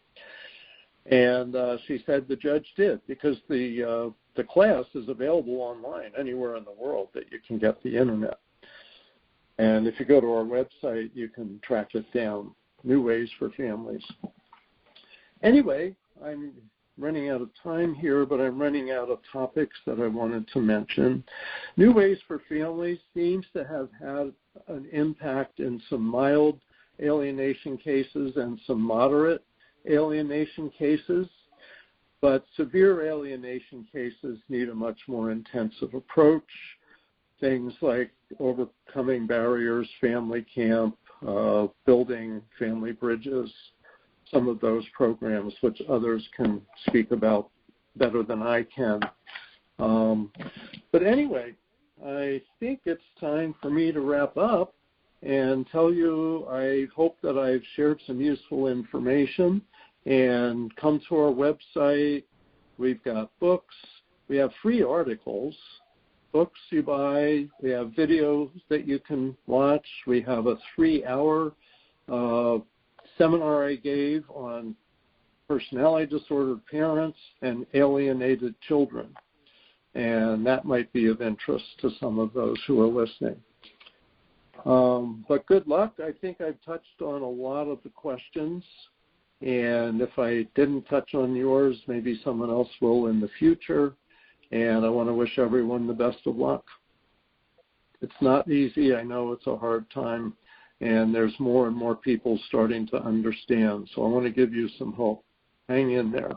And she said the judge did, because the class is available online anywhere in the world that you can get the internet. And if you go to our website, you can track it down, New Ways for Families. Anyway, I'm running out of time here, but I'm running out of topics that I wanted to mention. New Ways for Families seems to have had an impact in some mild alienation cases and some moderate alienation cases. But severe alienation cases need a much more intensive approach. Things like overcoming barriers, family camp, building family bridges, some of those programs which others can speak about better than I can. But anyway, I think it's time for me to wrap up and tell you I hope that I've shared some useful information. And come to our website. We've got books. We have free articles, books you buy. We have videos that you can watch. We have a 3-hour seminar I gave on personality disordered parents and alienated children. And that might be of interest to some of those who are listening. But good luck. I think I've touched on a lot of the questions. And if I didn't touch on yours, maybe someone else will in the future. And I want to wish everyone the best of luck. It's not easy. I know it's a hard time. And there's more and more people starting to understand. So I want to give you some hope. Hang in there.